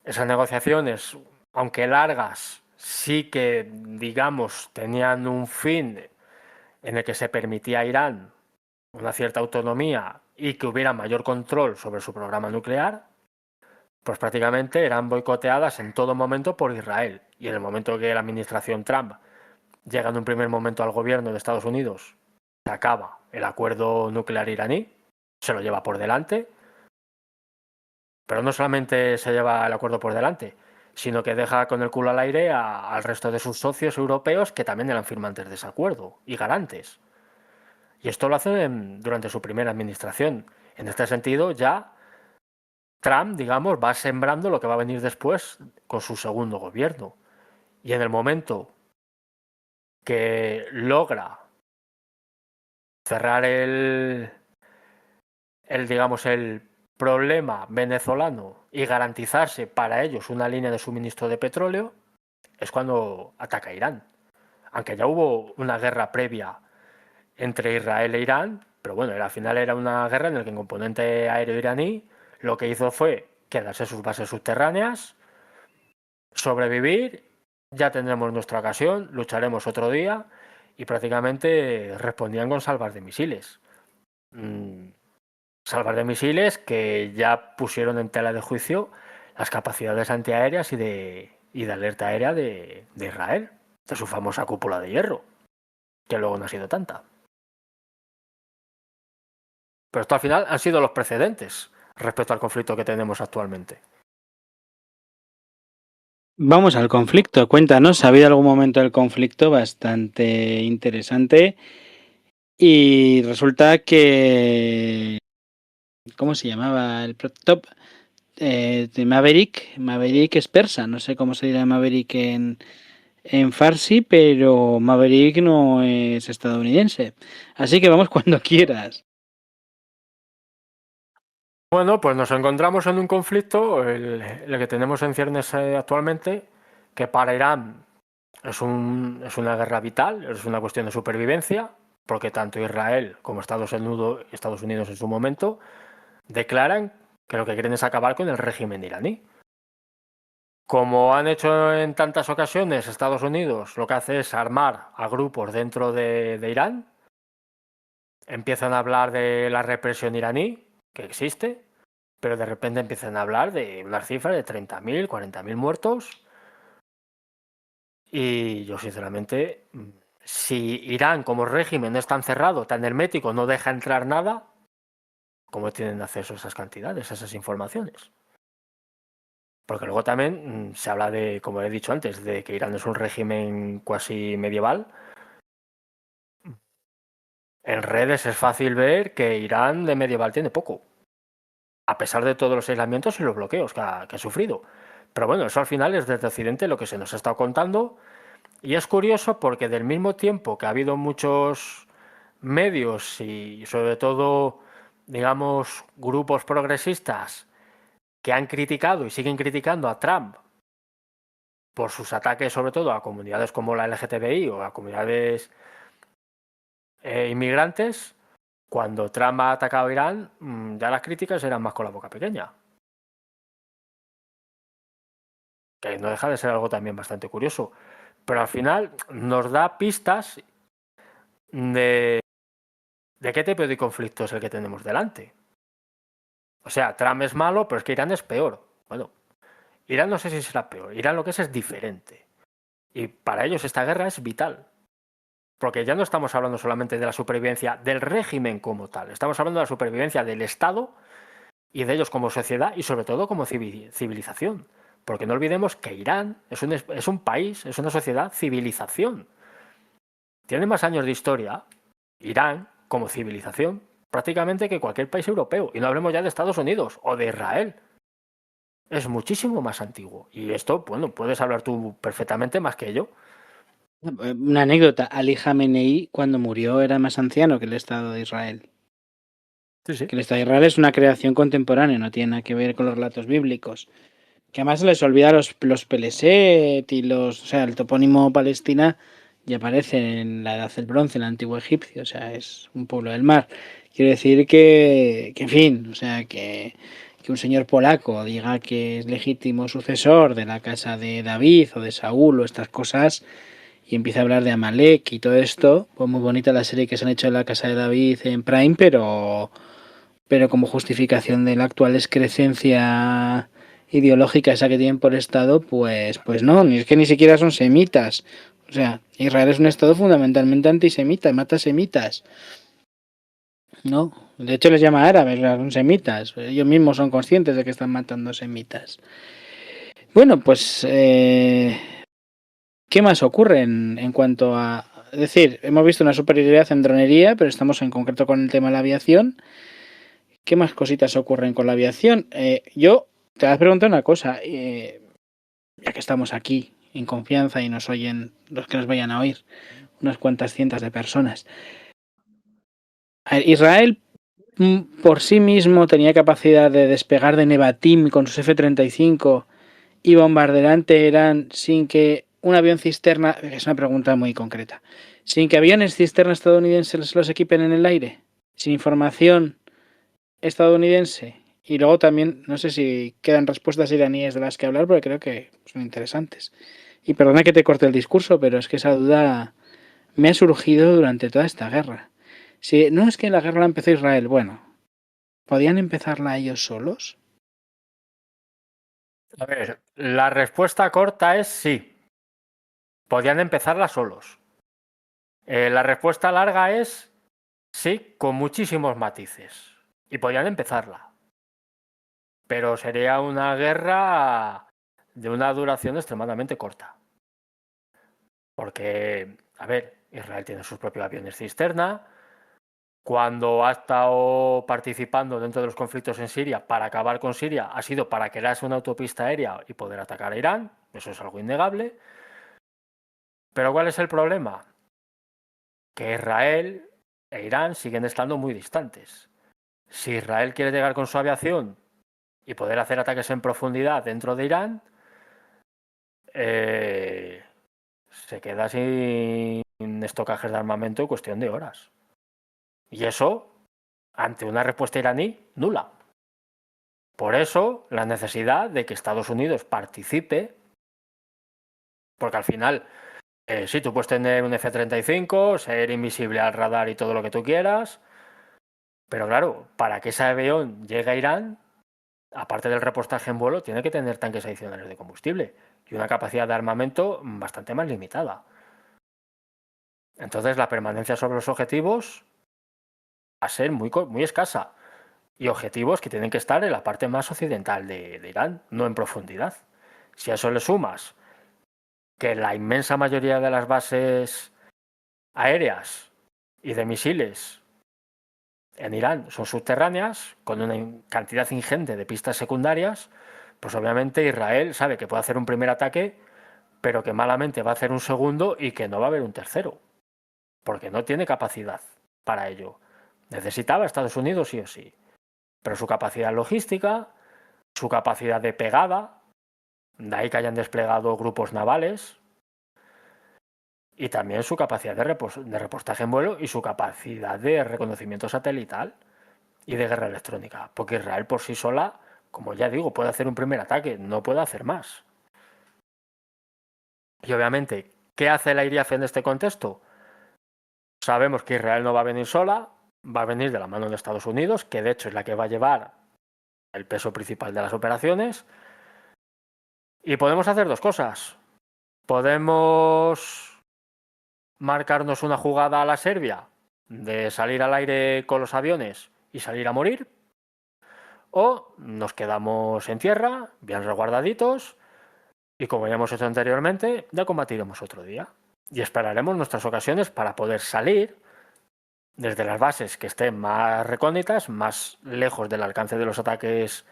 esas negociaciones, aunque largas, sí que, digamos, tenían un fin en el que se permitía a Irán una cierta autonomía y que hubiera mayor control sobre su programa nuclear, pues prácticamente eran boicoteadas en todo momento por Israel. Y en el momento que la administración Trump llega en un primer momento al gobierno de Estados Unidos, se acaba el acuerdo nuclear iraní, se lo lleva por delante, pero no solamente se lleva el acuerdo por delante, sino que deja con el culo al aire al resto de sus socios europeos que también eran firmantes de ese acuerdo y garantes. Y esto lo hace durante su primera administración. En este sentido, ya Trump, digamos, va sembrando lo que va a venir después con su segundo gobierno. Y en el momento que logra cerrar digamos, el problema venezolano y garantizarse para ellos una línea de suministro de petróleo, es cuando ataca Irán. Aunque ya hubo una guerra previa entre Israel e Irán, pero bueno, al final era una guerra en la que el componente aéreo iraní lo que hizo fue quedarse sus bases subterráneas, sobrevivir, ya tendremos nuestra ocasión, lucharemos otro día, y prácticamente respondían con salvas de misiles. Salvas de misiles que ya pusieron en tela de juicio las capacidades antiaéreas y de alerta aérea de Israel, de su famosa cúpula de hierro, que luego no ha sido tanta. Pero esto al final han sido los precedentes respecto al conflicto que tenemos actualmente. Vamos al conflicto, cuéntanos, ha habido algún momento del conflicto bastante interesante y resulta que... ¿Cómo se llamaba? El top de Maverick. Maverick es persa, no sé cómo se dirá Maverick en farsi, pero Maverick no es estadounidense. Así que vamos cuando quieras. Bueno, pues nos encontramos en un conflicto, el que tenemos en ciernes actualmente, que para Irán es una guerra vital, es una cuestión de supervivencia, porque tanto Israel como Estados Unidos en su momento declaran que lo que quieren es acabar con el régimen iraní. Como han hecho en tantas ocasiones, Estados Unidos lo que hace es armar a grupos dentro de Irán, empiezan a hablar de la represión iraní, que existe, pero de repente empiezan a hablar de unas cifras de 30.000, 40.000 muertos. Y yo sinceramente, si Irán como régimen es tan cerrado, tan hermético, no deja entrar nada, ¿cómo tienen acceso a esas cantidades, a esas informaciones? Porque luego también se habla de, como he dicho antes, de que Irán es un régimen cuasi medieval. En redes es fácil ver que Irán de medieval tiene poco, a pesar de todos los aislamientos y los bloqueos que ha sufrido. Pero bueno, eso al final es desde Occidente lo que se nos ha estado contando. Y es curioso porque del mismo tiempo que ha habido muchos medios y sobre todo, digamos, grupos progresistas que han criticado y siguen criticando a Trump por sus ataques sobre todo a comunidades como la LGTBI o a comunidades inmigrantes, cuando Trump ha atacado a Irán, ya las críticas eran más con la boca pequeña. Que no deja de ser algo también bastante curioso. Pero al final nos da pistas de qué tipo de conflicto es el que tenemos delante. O sea, Trump es malo, pero es que Irán es peor. Bueno, Irán no sé si será peor. Irán lo que es diferente. Y para ellos esta guerra es vital. Porque ya no estamos hablando solamente de la supervivencia del régimen como tal. Estamos hablando de la supervivencia del Estado y de ellos como sociedad y sobre todo como civilización. Porque no olvidemos que Irán es un país, es una sociedad civilización. Tiene más años de historia, Irán, como civilización, prácticamente que cualquier país europeo. Y no hablemos ya de Estados Unidos o de Israel. Es muchísimo más antiguo. Y esto, bueno, puedes hablar tú perfectamente más que yo. Una anécdota, Ali Khamenei cuando murió era más anciano que el Estado de Israel. Sí. Que el Estado de Israel es una creación contemporánea, no tiene nada que ver con los relatos bíblicos. Que además se les olvida los Peleset y o sea, el topónimo Palestina ya aparece en la Edad del Bronce, en el Antiguo Egipcio, o sea, es un pueblo del mar. Quiero decir que en fin, o sea, que un señor polaco diga que es legítimo sucesor de la casa de David o de Saúl o estas cosas, y empieza a hablar de Amalek y todo esto, pues muy bonita la serie que se han hecho en la Casa de David en Prime, pero como justificación de la actual excrecencia ideológica esa que tienen por Estado, pues no, ni es que ni siquiera son semitas. O sea, Israel es un Estado fundamentalmente antisemita, mata semitas. No, de hecho les llama árabes, son semitas. Ellos mismos son conscientes de que están matando semitas. Bueno, pues, ¿qué más ocurre en cuanto a... Es decir, hemos visto una superioridad en dronería, pero estamos en concreto con el tema de la aviación. ¿Qué más cositas ocurren con la aviación? Yo te voy a preguntar una cosa, ya que estamos aquí en confianza y nos oyen los que nos vayan a oír, unas cuantas cientos de personas. A ver, Israel por sí mismo tenía capacidad de despegar de Nevatim con sus F-35 y bombardear Teherán sin que un avión cisterna, es una pregunta muy concreta, sin que aviones cisterna estadounidenses los equipen en el aire, sin información estadounidense. Y luego también, no sé si quedan respuestas iraníes de las que hablar, porque creo que son interesantes. Y perdona que te corte el discurso, pero es que esa duda me ha surgido durante toda esta guerra. Si no es que la guerra la empezó Israel, bueno, ¿podían empezarla ellos solos? A ver, la respuesta corta es sí. Podían empezarla solos. La respuesta larga es sí, con muchísimos matices. Y podían empezarla. Pero sería una guerra de una duración extremadamente corta. Porque, a ver, Israel tiene sus propios aviones cisterna. Cuando ha estado participando dentro de los conflictos en Siria para acabar con Siria, ha sido para crearse una autopista aérea y poder atacar a Irán. Eso es algo innegable. Pero ¿cuál es el problema? Que Israel e Irán siguen estando muy distantes. Si Israel quiere llegar con su aviación y poder hacer ataques en profundidad dentro de Irán, se queda sin estocajes de armamento en cuestión de horas. Y eso, ante una respuesta iraní, nula. Por eso, la necesidad de que Estados Unidos participe, porque al final, sí, tú puedes tener un F-35, ser invisible al radar y todo lo que tú quieras, pero claro, para que ese avión llegue a Irán, aparte del repostaje en vuelo, tiene que tener tanques adicionales de combustible y una capacidad de armamento bastante más limitada. Entonces, la permanencia sobre los objetivos va a ser muy escasa. Y objetivos que tienen que estar en la parte más occidental de Irán, no en profundidad. Si a eso le sumas que la inmensa mayoría de las bases aéreas y de misiles en Irán son subterráneas, con una cantidad ingente de pistas secundarias, pues obviamente Israel sabe que puede hacer un primer ataque, pero que malamente va a hacer un segundo y que no va a haber un tercero, porque no tiene capacidad para ello. Necesitaba Estados Unidos sí o sí, pero su capacidad logística, su capacidad de pegada, de ahí que hayan desplegado grupos navales, y también su capacidad de repostaje en vuelo y su capacidad de reconocimiento satelital y de guerra electrónica, porque Israel por sí sola, como ya digo, puede hacer un primer ataque, no puede hacer más. Y obviamente, ¿qué hace la IDF en este contexto? Sabemos que Israel no va a venir sola, va a venir de la mano de Estados Unidos, que de hecho es la que va a llevar el peso principal de las operaciones. Y podemos hacer dos cosas. Podemos marcarnos una jugada a la Serbia de salir al aire con los aviones y salir a morir. O nos quedamos en tierra, bien resguardaditos, y como ya hemos hecho anteriormente, ya combatiremos otro día. Y esperaremos nuestras ocasiones para poder salir desde las bases que estén más recónditas, más lejos del alcance de los ataques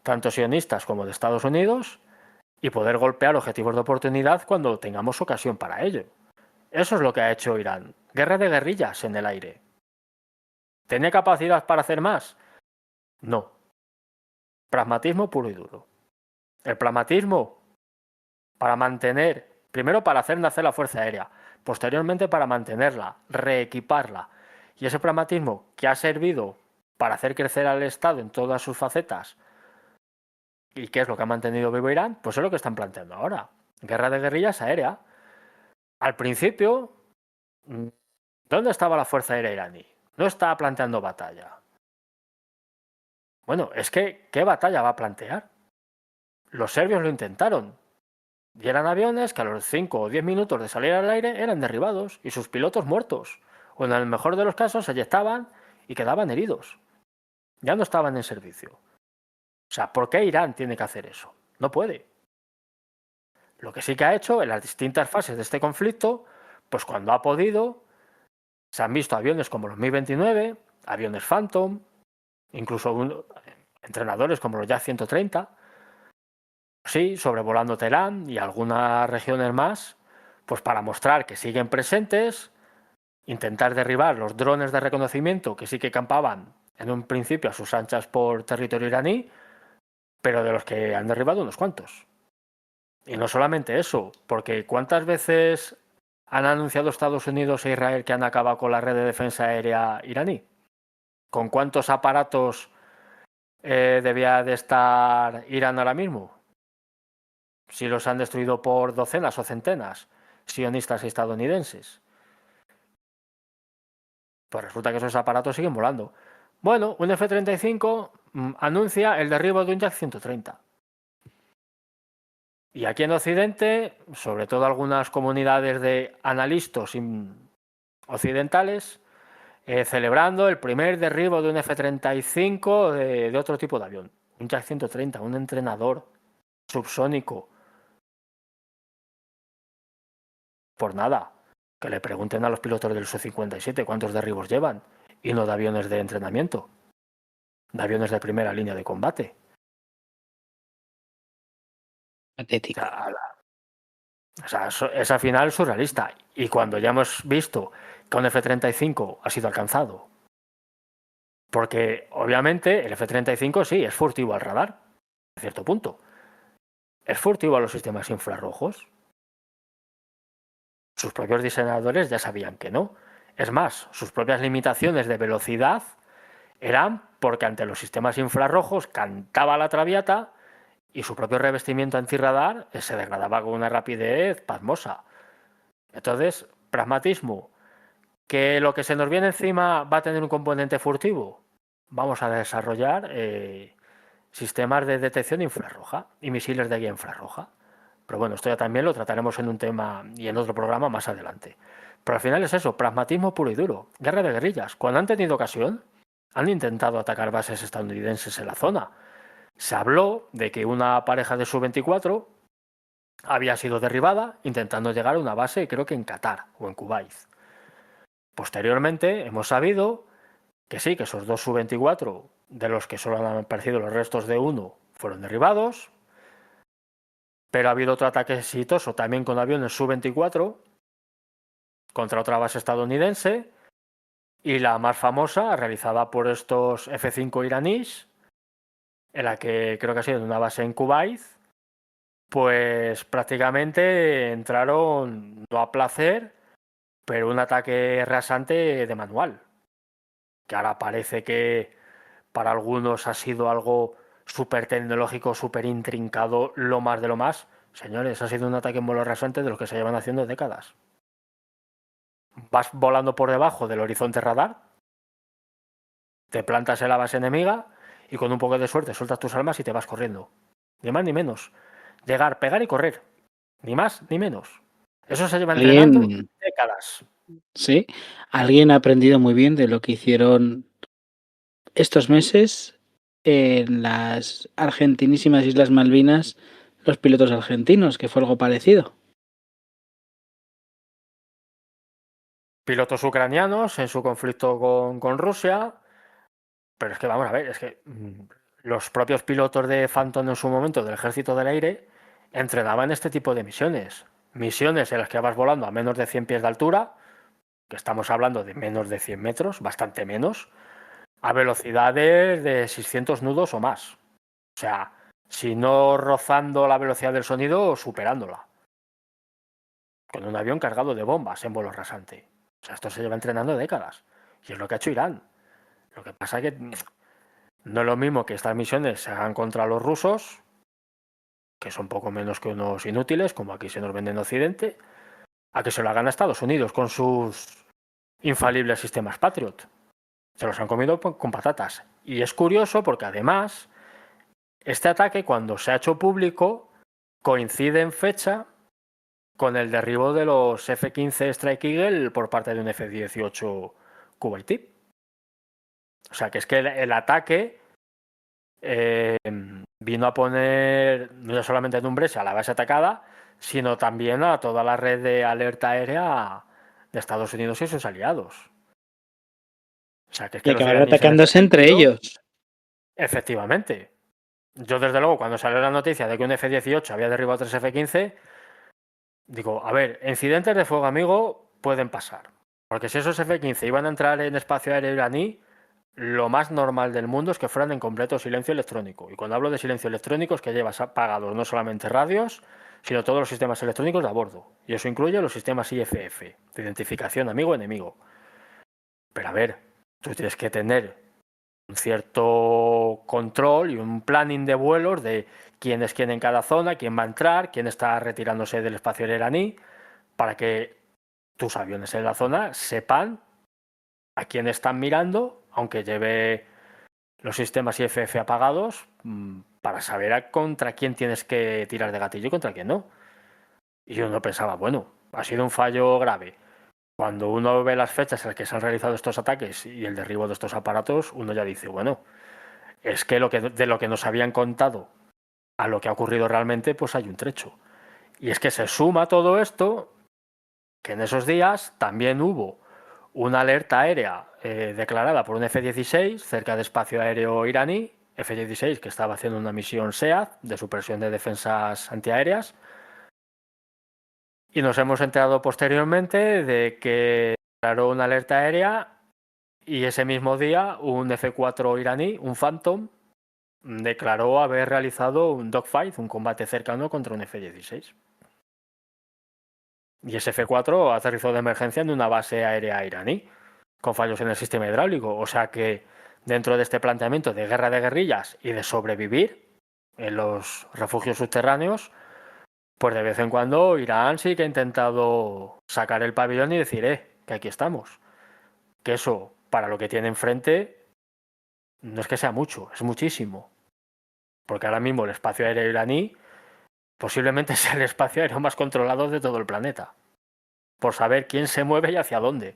tanto sionistas como de Estados Unidos, y poder golpear objetivos de oportunidad cuando tengamos ocasión para ello. Eso es lo que ha hecho Irán. Guerra de guerrillas en el aire. ¿Tiene capacidad para hacer más? No. Pragmatismo puro y duro. El pragmatismo para mantener, primero para hacer nacer la Fuerza Aérea, posteriormente para mantenerla, reequiparla. Y ese pragmatismo que ha servido para hacer crecer al Estado en todas sus facetas, ¿y qué es lo que ha mantenido vivo Irán? Pues es lo que están planteando ahora. Guerra de guerrillas aérea. al principio, ¿dónde estaba la Fuerza Aérea iraní? No estaba planteando batalla. Bueno, es que, ¿qué batalla va a plantear? Los serbios lo intentaron. Y eran aviones que a los 5 o 10 minutos de salir al aire eran derribados y sus pilotos muertos. O en el mejor de los casos se eyectaban y quedaban heridos. Ya no estaban en servicio. O sea, ¿por qué Irán tiene que hacer eso? No puede. Lo que sí que ha hecho en las distintas fases de este conflicto, pues cuando ha podido, se han visto aviones como los Mi-29, aviones Phantom, incluso entrenadores como los Yak-130, sí, sobrevolando Teherán y algunas regiones más, pues para mostrar que siguen presentes, intentar derribar los drones de reconocimiento que sí que campaban en un principio a sus anchas por territorio iraní, pero de los que han derribado unos cuantos. Y no solamente eso, porque ¿cuántas veces han anunciado Estados Unidos e Israel que han acabado con la red de defensa aérea iraní? ¿Con cuántos aparatos debía de estar Irán ahora mismo? Si los han destruido por docenas o centenas, sionistas y estadounidenses. Pues resulta que esos aparatos siguen volando. Bueno, un F-35 anuncia el derribo de un Yak-130. Y aquí en Occidente, sobre todo algunas comunidades de analistas occidentales, celebrando el primer derribo de un F-35 de otro tipo de avión. Un Yak-130, un entrenador subsónico. Por nada. Que le pregunten a los pilotos del Su-57 cuántos derribos llevan. Y no de aviones de entrenamiento. De aviones de primera línea de combate. Patético. O sea, es al final surrealista. Y cuando ya hemos visto que un F-35 ha sido alcanzado, porque obviamente el F-35 sí es furtivo al radar, a cierto punto. Es furtivo a los sistemas infrarrojos. Sus propios diseñadores ya sabían que no. Es más, sus propias limitaciones de velocidad eran porque ante los sistemas infrarrojos cantaba la traviata y su propio revestimiento antirradar se degradaba con una rapidez pasmosa. Entonces, pragmatismo, que lo que se nos viene encima va a tener un componente furtivo. Vamos a desarrollar sistemas de detección infrarroja y misiles de guía infrarroja. Pero bueno, esto ya también lo trataremos en un tema y en otro programa más adelante. Pero al final es eso, pragmatismo puro y duro, guerra de guerrillas. Cuando han tenido ocasión, han intentado atacar bases estadounidenses en la zona. Se habló de que una pareja de Su-24 había sido derribada intentando llegar a una base, creo que en Qatar o en Kuwait. Posteriormente hemos sabido que sí, que esos dos Su-24, de los que solo han aparecido los restos de uno, fueron derribados. Pero ha habido otro ataque exitoso también con aviones Su-24 contra otra base estadounidense y la más famosa, realizada por estos F-5 iraníes, en la que creo que ha sido en una base en Kuwait, pues prácticamente entraron no a placer, pero un ataque rasante de manual, que ahora parece que para algunos ha sido algo súper tecnológico, súper intrincado, lo más de lo más. Señores, ha sido un ataque en vuelo rasante de los que se llevan haciendo décadas. Vas volando por debajo del horizonte radar, te plantas en la base enemiga y con un poco de suerte sueltas tus armas y te vas corriendo. Ni más ni menos. Llegar, pegar y correr. Ni más ni menos. Eso se lleva entrenando décadas. Sí, alguien ha aprendido muy bien de lo que hicieron estos meses en las argentinísimas Islas Malvinas los pilotos argentinos, que fue algo parecido. Pilotos ucranianos en su conflicto con Rusia. Pero es que vamos a ver, es que los propios pilotos de Phantom en su momento del Ejército del Aire entrenaban este tipo de misiones. Misiones en las que vas volando a menos de 100 pies de altura, que estamos hablando de menos de 100 metros, bastante menos, a velocidades de 600 nudos o más. O sea, si no rozando la velocidad del sonido, superándola. Con un avión cargado de bombas en vuelo rasante. O sea, esto se lleva entrenando décadas. Y es lo que ha hecho Irán. Lo que pasa es que no es lo mismo que estas misiones se hagan contra los rusos, que son poco menos que unos inútiles, como aquí se nos vende en Occidente, a que se lo hagan a Estados Unidos con sus infalibles sistemas Patriot. Se los han comido con patatas. Y es curioso porque además este ataque, cuando se ha hecho público, coincide en fecha con el derribo de los F-15 Strike Eagle por parte de un F-18 kuwaití. O sea que es que el ataque vino a poner no solamente en Umbresa a la base atacada, sino también a toda la red de alerta aérea de Estados Unidos y sus aliados. O sea, que es que y los acabaron iraníes en atacándose ese entre sentido, ellos. efectivamente. Yo, desde luego, cuando salió la noticia de que un F-18 había derribado 3 F-15, digo, a ver, incidentes de fuego amigo pueden pasar. Porque si esos F-15 iban a entrar en espacio aéreo iraní, lo más normal del mundo es que fueran en completo silencio electrónico. Y cuando hablo de silencio electrónico es que llevas apagados no solamente radios, sino todos los sistemas electrónicos de a bordo. Y eso incluye los sistemas IFF, de identificación amigo-enemigo. Pero a ver, tú tienes que tener un cierto control y un planning de vuelos de quién es quién en cada zona, quién va a entrar, quién está retirándose del espacio iraní, para que tus aviones en la zona sepan a quién están mirando, aunque lleve los sistemas IFF apagados, para saber contra quién tienes que tirar de gatillo y contra quién no. Y uno pensaba, bueno, ha sido un fallo grave. Cuando uno ve las fechas en las que se han realizado estos ataques y el derribo de estos aparatos, uno ya dice, bueno, es que, de lo que nos habían contado a lo que ha ocurrido realmente, pues hay un trecho. Y es que se suma todo esto, que en esos días también hubo una alerta aérea declarada por un F-16 cerca de espacio aéreo iraní, F-16 que estaba haciendo una misión SEAD de supresión de defensas antiaéreas, y nos hemos enterado posteriormente de que declaró una alerta aérea y ese mismo día un F-4 iraní, un Phantom, declaró haber realizado un dogfight, un combate cercano contra un F-16. Y ese F-4 aterrizó de emergencia en una base aérea iraní, con fallos en el sistema hidráulico. O sea que dentro de este planteamiento de guerra de guerrillas y de sobrevivir en los refugios subterráneos, pues de vez en cuando Irán sí que ha intentado sacar el pabellón y decir, que aquí estamos. Que eso, para lo que tiene enfrente, no es que sea mucho, es muchísimo. Porque ahora mismo el espacio aéreo iraní posiblemente sea el espacio aéreo más controlado de todo el planeta. Por saber quién se mueve y hacia dónde.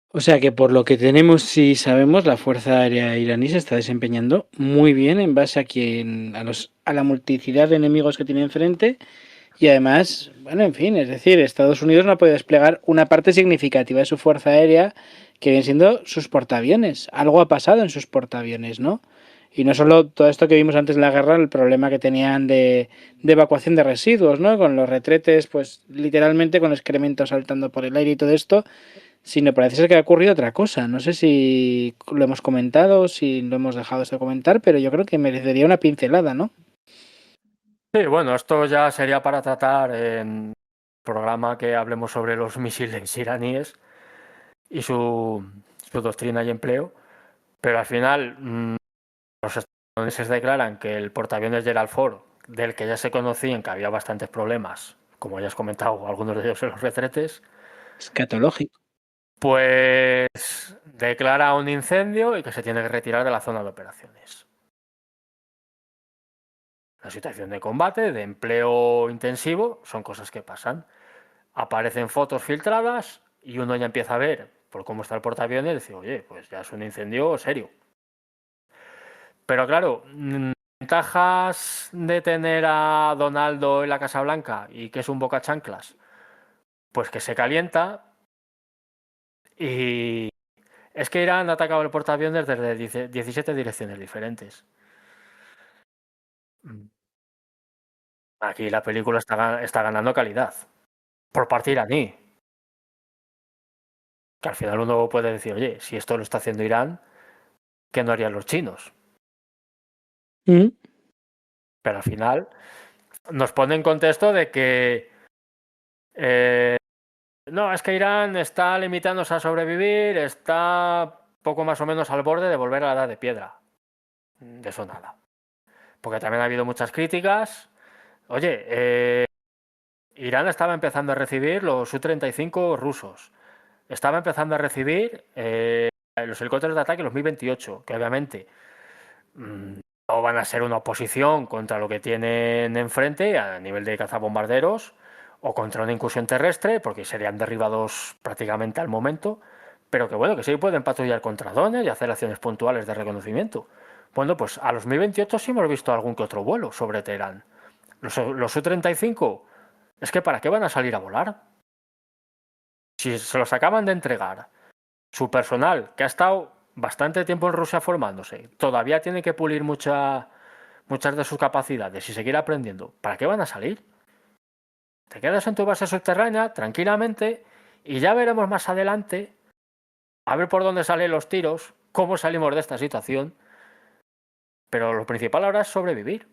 O sea que por lo que tenemos y sabemos, la Fuerza Aérea iraní se está desempeñando muy bien en base a la multiplicidad de enemigos que tiene enfrente. Y además, bueno, en fin, es decir, Estados Unidos no ha podido desplegar una parte significativa de su fuerza aérea, que vienen siendo sus portaaviones. Algo ha pasado en sus portaaviones, ¿no? Y no solo todo esto que vimos antes en la guerra, el problema que tenían de evacuación de residuos, ¿no? Con los retretes, pues literalmente con excrementos saltando por el aire y todo esto, sino parece ser que ha ocurrido otra cosa. No sé si lo hemos comentado, si lo hemos dejado de comentar, pero yo creo que merecería una pincelada, ¿no? Sí, bueno, esto ya sería para tratar en programa que hablemos sobre los misiles iraníes y su doctrina y empleo, pero al final los estadounidenses declaran que el portaaviones Gerald Ford, del que ya se conocían que había bastantes problemas, como ya has comentado, algunos de ellos en los retretes, Escatológico. pues declara un incendio y que se tiene que retirar de la zona de operaciones. La situación de combate, de empleo intensivo, son cosas que pasan. Aparecen fotos filtradas y uno ya empieza a ver por cómo está el portaaviones y dice, oye, pues ya es un incendio serio. Pero claro, ventajas de tener a Donaldo en la Casa Blanca y que es un boca chanclas, pues que se calienta y es que Irán ha atacado el portaaviones desde 17 direcciones diferentes. Aquí la película está ganando calidad por parte iraní. Que al final uno puede decir, oye, si esto lo está haciendo Irán, ¿qué no harían los chinos? Pero al final nos pone en contexto de que no, es que Irán está limitándose a sobrevivir, está poco más o menos al borde de volver a la edad de piedra. De eso nada. Porque también ha habido muchas críticas Oye, Irán estaba empezando a recibir los Su-35 rusos. Estaba empezando a recibir los helicópteros de ataque los Mi-28, que obviamente no van a ser una oposición contra lo que tienen enfrente a nivel de cazabombarderos o contra una incursión terrestre, porque serían derribados prácticamente al momento, pero que bueno, que sí pueden patrullar contra drones y hacer acciones puntuales de reconocimiento. Bueno, pues a los Mi-28 sí hemos visto algún que otro vuelo sobre Teherán. Los Su-35, es que ¿para qué van a salir a volar? Si se los acaban de entregar, su personal, que ha estado bastante tiempo en Rusia formándose, todavía tiene que pulir muchas de sus capacidades y seguir aprendiendo. ¿Para qué van a salir? Te quedas en tu base subterránea tranquilamente y ya veremos más adelante a ver por dónde salen los tiros, cómo salimos de esta situación. Pero lo principal ahora es sobrevivir.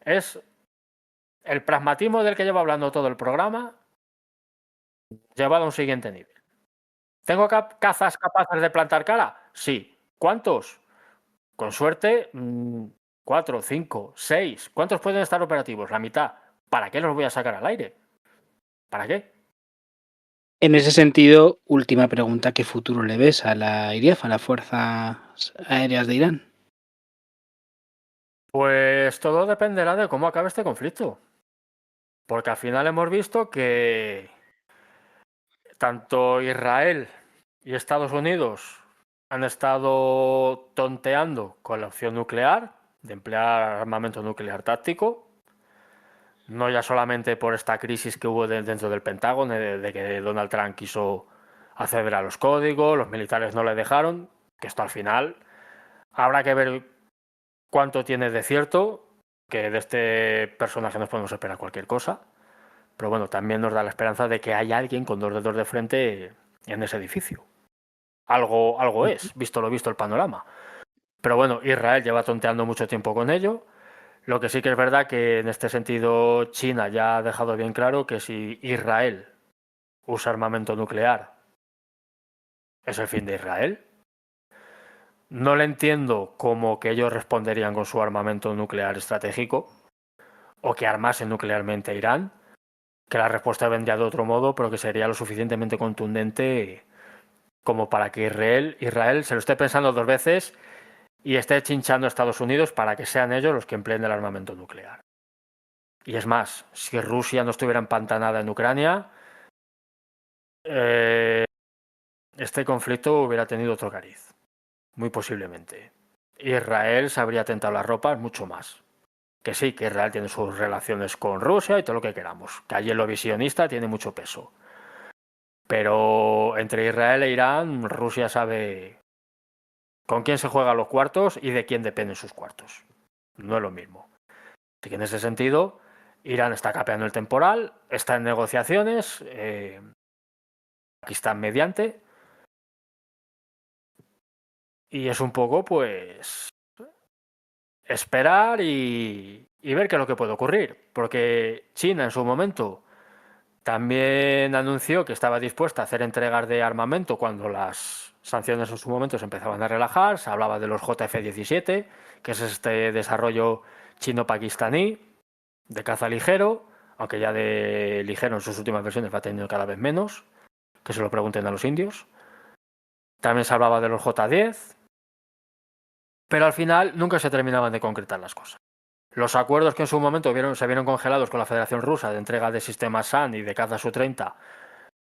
Es el pragmatismo del que llevo hablando todo el programa llevado a un siguiente nivel. ¿Tengo cazas capaces de plantar cara? Sí. ¿Cuántos? Con suerte, 4, 5, 6. ¿Cuántos pueden estar operativos? La mitad. ¿Para qué los voy a sacar al aire? ¿Para qué? En ese sentido, última pregunta, ¿qué futuro le ves a la IDF, a las Fuerzas Aéreas de Irán? Pues todo dependerá de cómo acabe este conflicto. Porque al final hemos visto que tanto Israel y Estados Unidos han estado tonteando con la opción nuclear, de emplear armamento nuclear táctico, no ya solamente por esta crisis que hubo dentro del Pentágono, de que Donald Trump quiso acceder a los códigos, los militares no le dejaron, que esto al final habrá que ver cuánto tiene de cierto, que de este personaje nos podemos esperar cualquier cosa, pero bueno, también nos da la esperanza de que hay alguien con 2 dedos de frente en ese edificio. Algo es, visto lo visto el panorama. Pero bueno, Israel lleva tonteando mucho tiempo con ello. Lo que sí que es verdad que en este sentido China ya ha dejado bien claro que si Israel usa armamento nuclear es el fin de Israel. No le entiendo cómo que ellos responderían con su armamento nuclear estratégico o que armasen nuclearmente a Irán, que la respuesta vendría de otro modo, pero que sería lo suficientemente contundente como para que Israel se lo esté pensando 2 veces y esté chinchando a Estados Unidos para que sean ellos los que empleen el armamento nuclear. Y es más, si Rusia no estuviera empantanada en Ucrania, este conflicto hubiera tenido otro cariz. Muy posiblemente. Israel se habría tentado las ropas mucho más. Que sí, que Israel tiene sus relaciones con Rusia y todo lo que queramos. Que allí en lo visionista tiene mucho peso. Pero entre Israel e Irán, Rusia sabe con quién se juega los cuartos y de quién dependen sus cuartos. No es lo mismo. Así que en ese sentido, Irán está capeando el temporal, está en negociaciones, Pakistán mediante, y es un poco, pues, esperar y ver qué es lo que puede ocurrir. Porque China en su momento también anunció que estaba dispuesta a hacer entregas de armamento cuando las sanciones en su momento se empezaban a relajar. Se hablaba de los JF-17, que es este desarrollo chino-pakistaní de caza ligero, aunque ya de ligero en sus últimas versiones va teniendo cada vez menos, que se lo pregunten a los indios. También se hablaba de los J-10, pero al final nunca se terminaban de concretar las cosas. Los acuerdos que en su momento se vieron congelados con la Federación Rusa de entrega de sistemas SAN y de caza Su-30,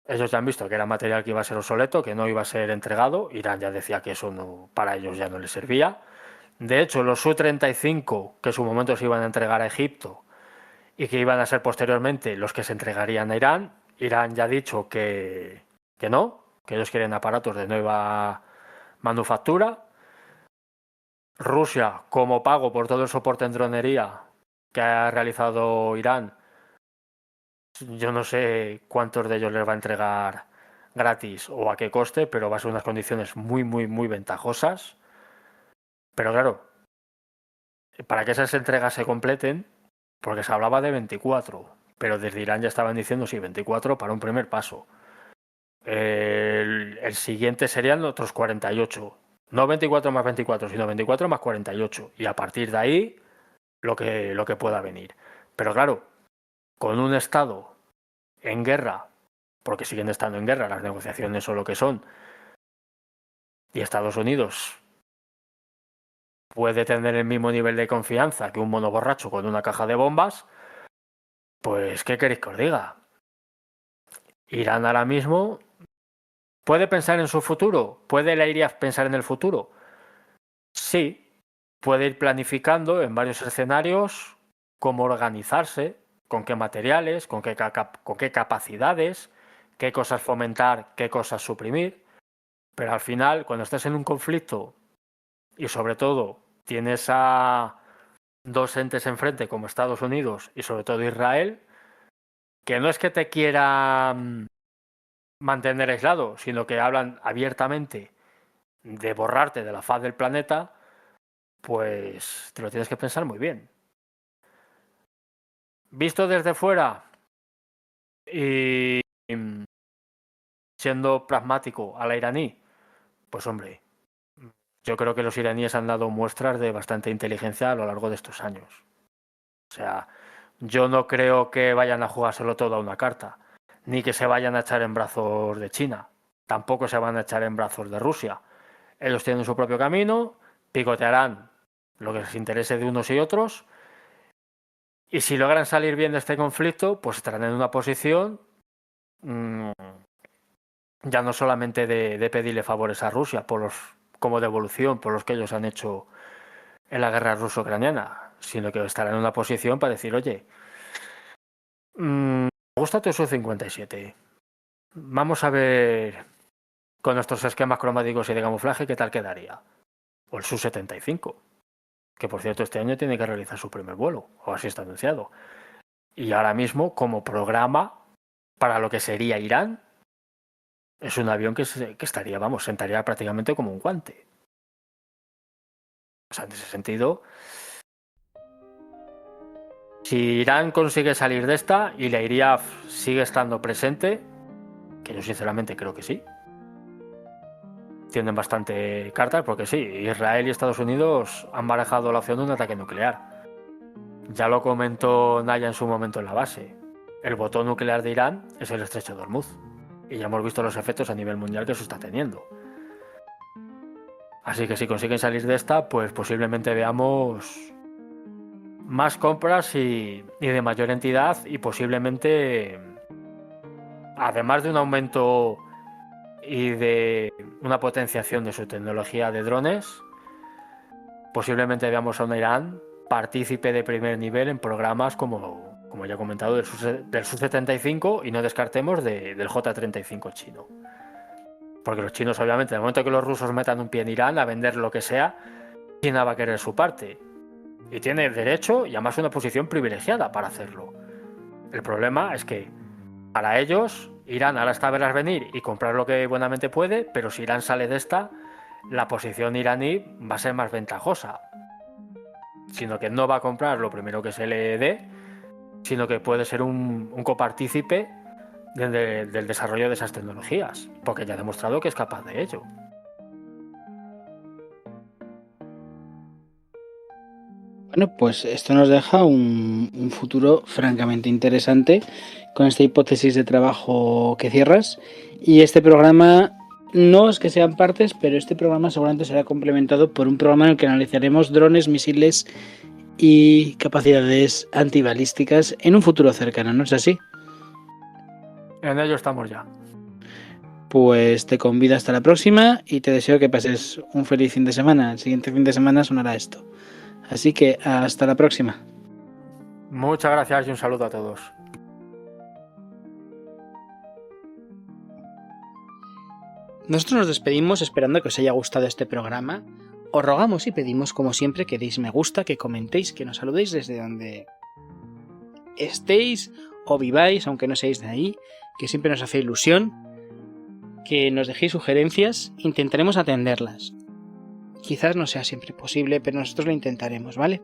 ellos ya han visto que era material que iba a ser obsoleto, que no iba a ser entregado. Irán ya decía que eso no, para ellos ya no les servía. De hecho, los Su-35, que en su momento se iban a entregar a Egipto y que iban a ser posteriormente los que se entregarían a Irán, Irán ya ha dicho que no, que ellos quieren aparatos de nueva manufactura. Rusia, como pago por todo el soporte en dronería que ha realizado Irán, yo no sé cuántos de ellos les va a entregar gratis o a qué coste, pero va a ser unas condiciones muy, muy, muy ventajosas. Pero claro, para que esas entregas se completen, porque se hablaba de 24, pero desde Irán ya estaban diciendo sí, 24 para un primer paso. El siguiente serían otros 48. No 24 más 24, sino 24 más 48. Y a partir de ahí lo que pueda venir. Pero claro, con un Estado en guerra, porque siguen estando en guerra, las negociaciones son lo que son, y Estados Unidos puede tener el mismo nivel de confianza que un mono borracho con una caja de bombas, pues ¿qué queréis que os diga? Irán ahora mismo puede pensar en su futuro, puede la IRIAF pensar en el futuro. Sí, puede ir planificando en varios escenarios cómo organizarse, con qué materiales, con qué capacidades, qué cosas fomentar, qué cosas suprimir. Pero al final, cuando estés en un conflicto y sobre todo tienes a dos entes enfrente como Estados Unidos y sobre todo Israel, que no es que te quieran mantener aislado, sino que hablan abiertamente de borrarte de la faz del planeta, pues te lo tienes que pensar muy bien. Visto desde fuera y siendo pragmático a la iraní, pues hombre, yo creo que los iraníes han dado muestras de bastante inteligencia a lo largo de estos años. O sea, yo no creo que vayan a jugárselo todo a una carta, ni que se vayan a echar en brazos de China, tampoco se van a echar en brazos de Rusia. Ellos tienen su propio camino, picotearán lo que les interese de unos y otros, y si logran salir bien de este conflicto, pues estarán en una posición ya no solamente de pedirle favores a Rusia como devolución por los que ellos han hecho en la guerra ruso-ucraniana, sino que estarán en una posición para decir, oye, me gusta tu Su-57, vamos a ver con nuestros esquemas cromáticos y de camuflaje qué tal quedaría. O el Su-75, que por cierto este año tiene que realizar su primer vuelo, o así está anunciado. Y ahora mismo, como programa para lo que sería Irán, es un avión que estaría, vamos, sentaría prácticamente como un guante. O sea, en ese sentido, si Irán consigue salir de esta y la IRIAF sigue estando presente, que yo sinceramente creo que sí, tienen bastante cartas, porque sí, Israel y Estados Unidos han barajado la opción de un ataque nuclear. Ya lo comentó Naya en su momento en la base. El botón nuclear de Irán es el estrecho de Hormuz. Y ya hemos visto los efectos a nivel mundial que eso está teniendo. Así que si consiguen salir de esta, pues posiblemente veamos más compras y de mayor entidad y posiblemente, además de un aumento y de una potenciación de su tecnología de drones, posiblemente veamos a un Irán partícipe de primer nivel en programas como ya he comentado, del Su-75 y no descartemos del J-35 chino. Porque los chinos, obviamente, en el momento que los rusos metan un pie en Irán a vender lo que sea, China va a querer su parte. Y tiene derecho y además una posición privilegiada para hacerlo. El problema es que para ellos, Irán ahora está a verlas venir y comprar lo que buenamente puede, pero si Irán sale de esta, la posición iraní va a ser más ventajosa. Sino que no va a comprar lo primero que se le dé, sino que puede ser un copartícipe del desarrollo de esas tecnologías, porque ya ha demostrado que es capaz de ello. Bueno, pues esto nos deja un futuro francamente interesante con esta hipótesis de trabajo que cierras. Y este programa no es que sean partes, pero este programa seguramente será complementado por un programa en el que analizaremos drones, misiles y capacidades antibalísticas en un futuro cercano, ¿no es así? En ello estamos ya. Pues te convido hasta la próxima y te deseo que pases un feliz fin de semana. El siguiente fin de semana sonará esto. Así que hasta la próxima. Muchas gracias y un saludo a todos. Nosotros nos despedimos esperando que os haya gustado este programa. Os rogamos y pedimos, como siempre, que deis me gusta, que comentéis, que nos saludéis desde donde estéis o viváis, aunque no seáis de ahí, que siempre nos hace ilusión, que nos dejéis sugerencias, intentaremos atenderlas. Quizás no sea siempre posible, pero nosotros lo intentaremos, ¿vale?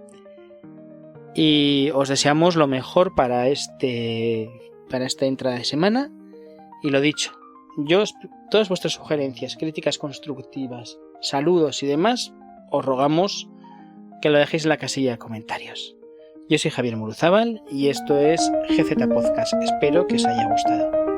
Y os deseamos lo mejor para esta entrada de semana. Y lo dicho, todas vuestras sugerencias, críticas constructivas, saludos y demás, os rogamos que lo dejéis en la casilla de comentarios. Yo soy Javier Muruzábal y esto es GZ Podcast. Espero que os haya gustado.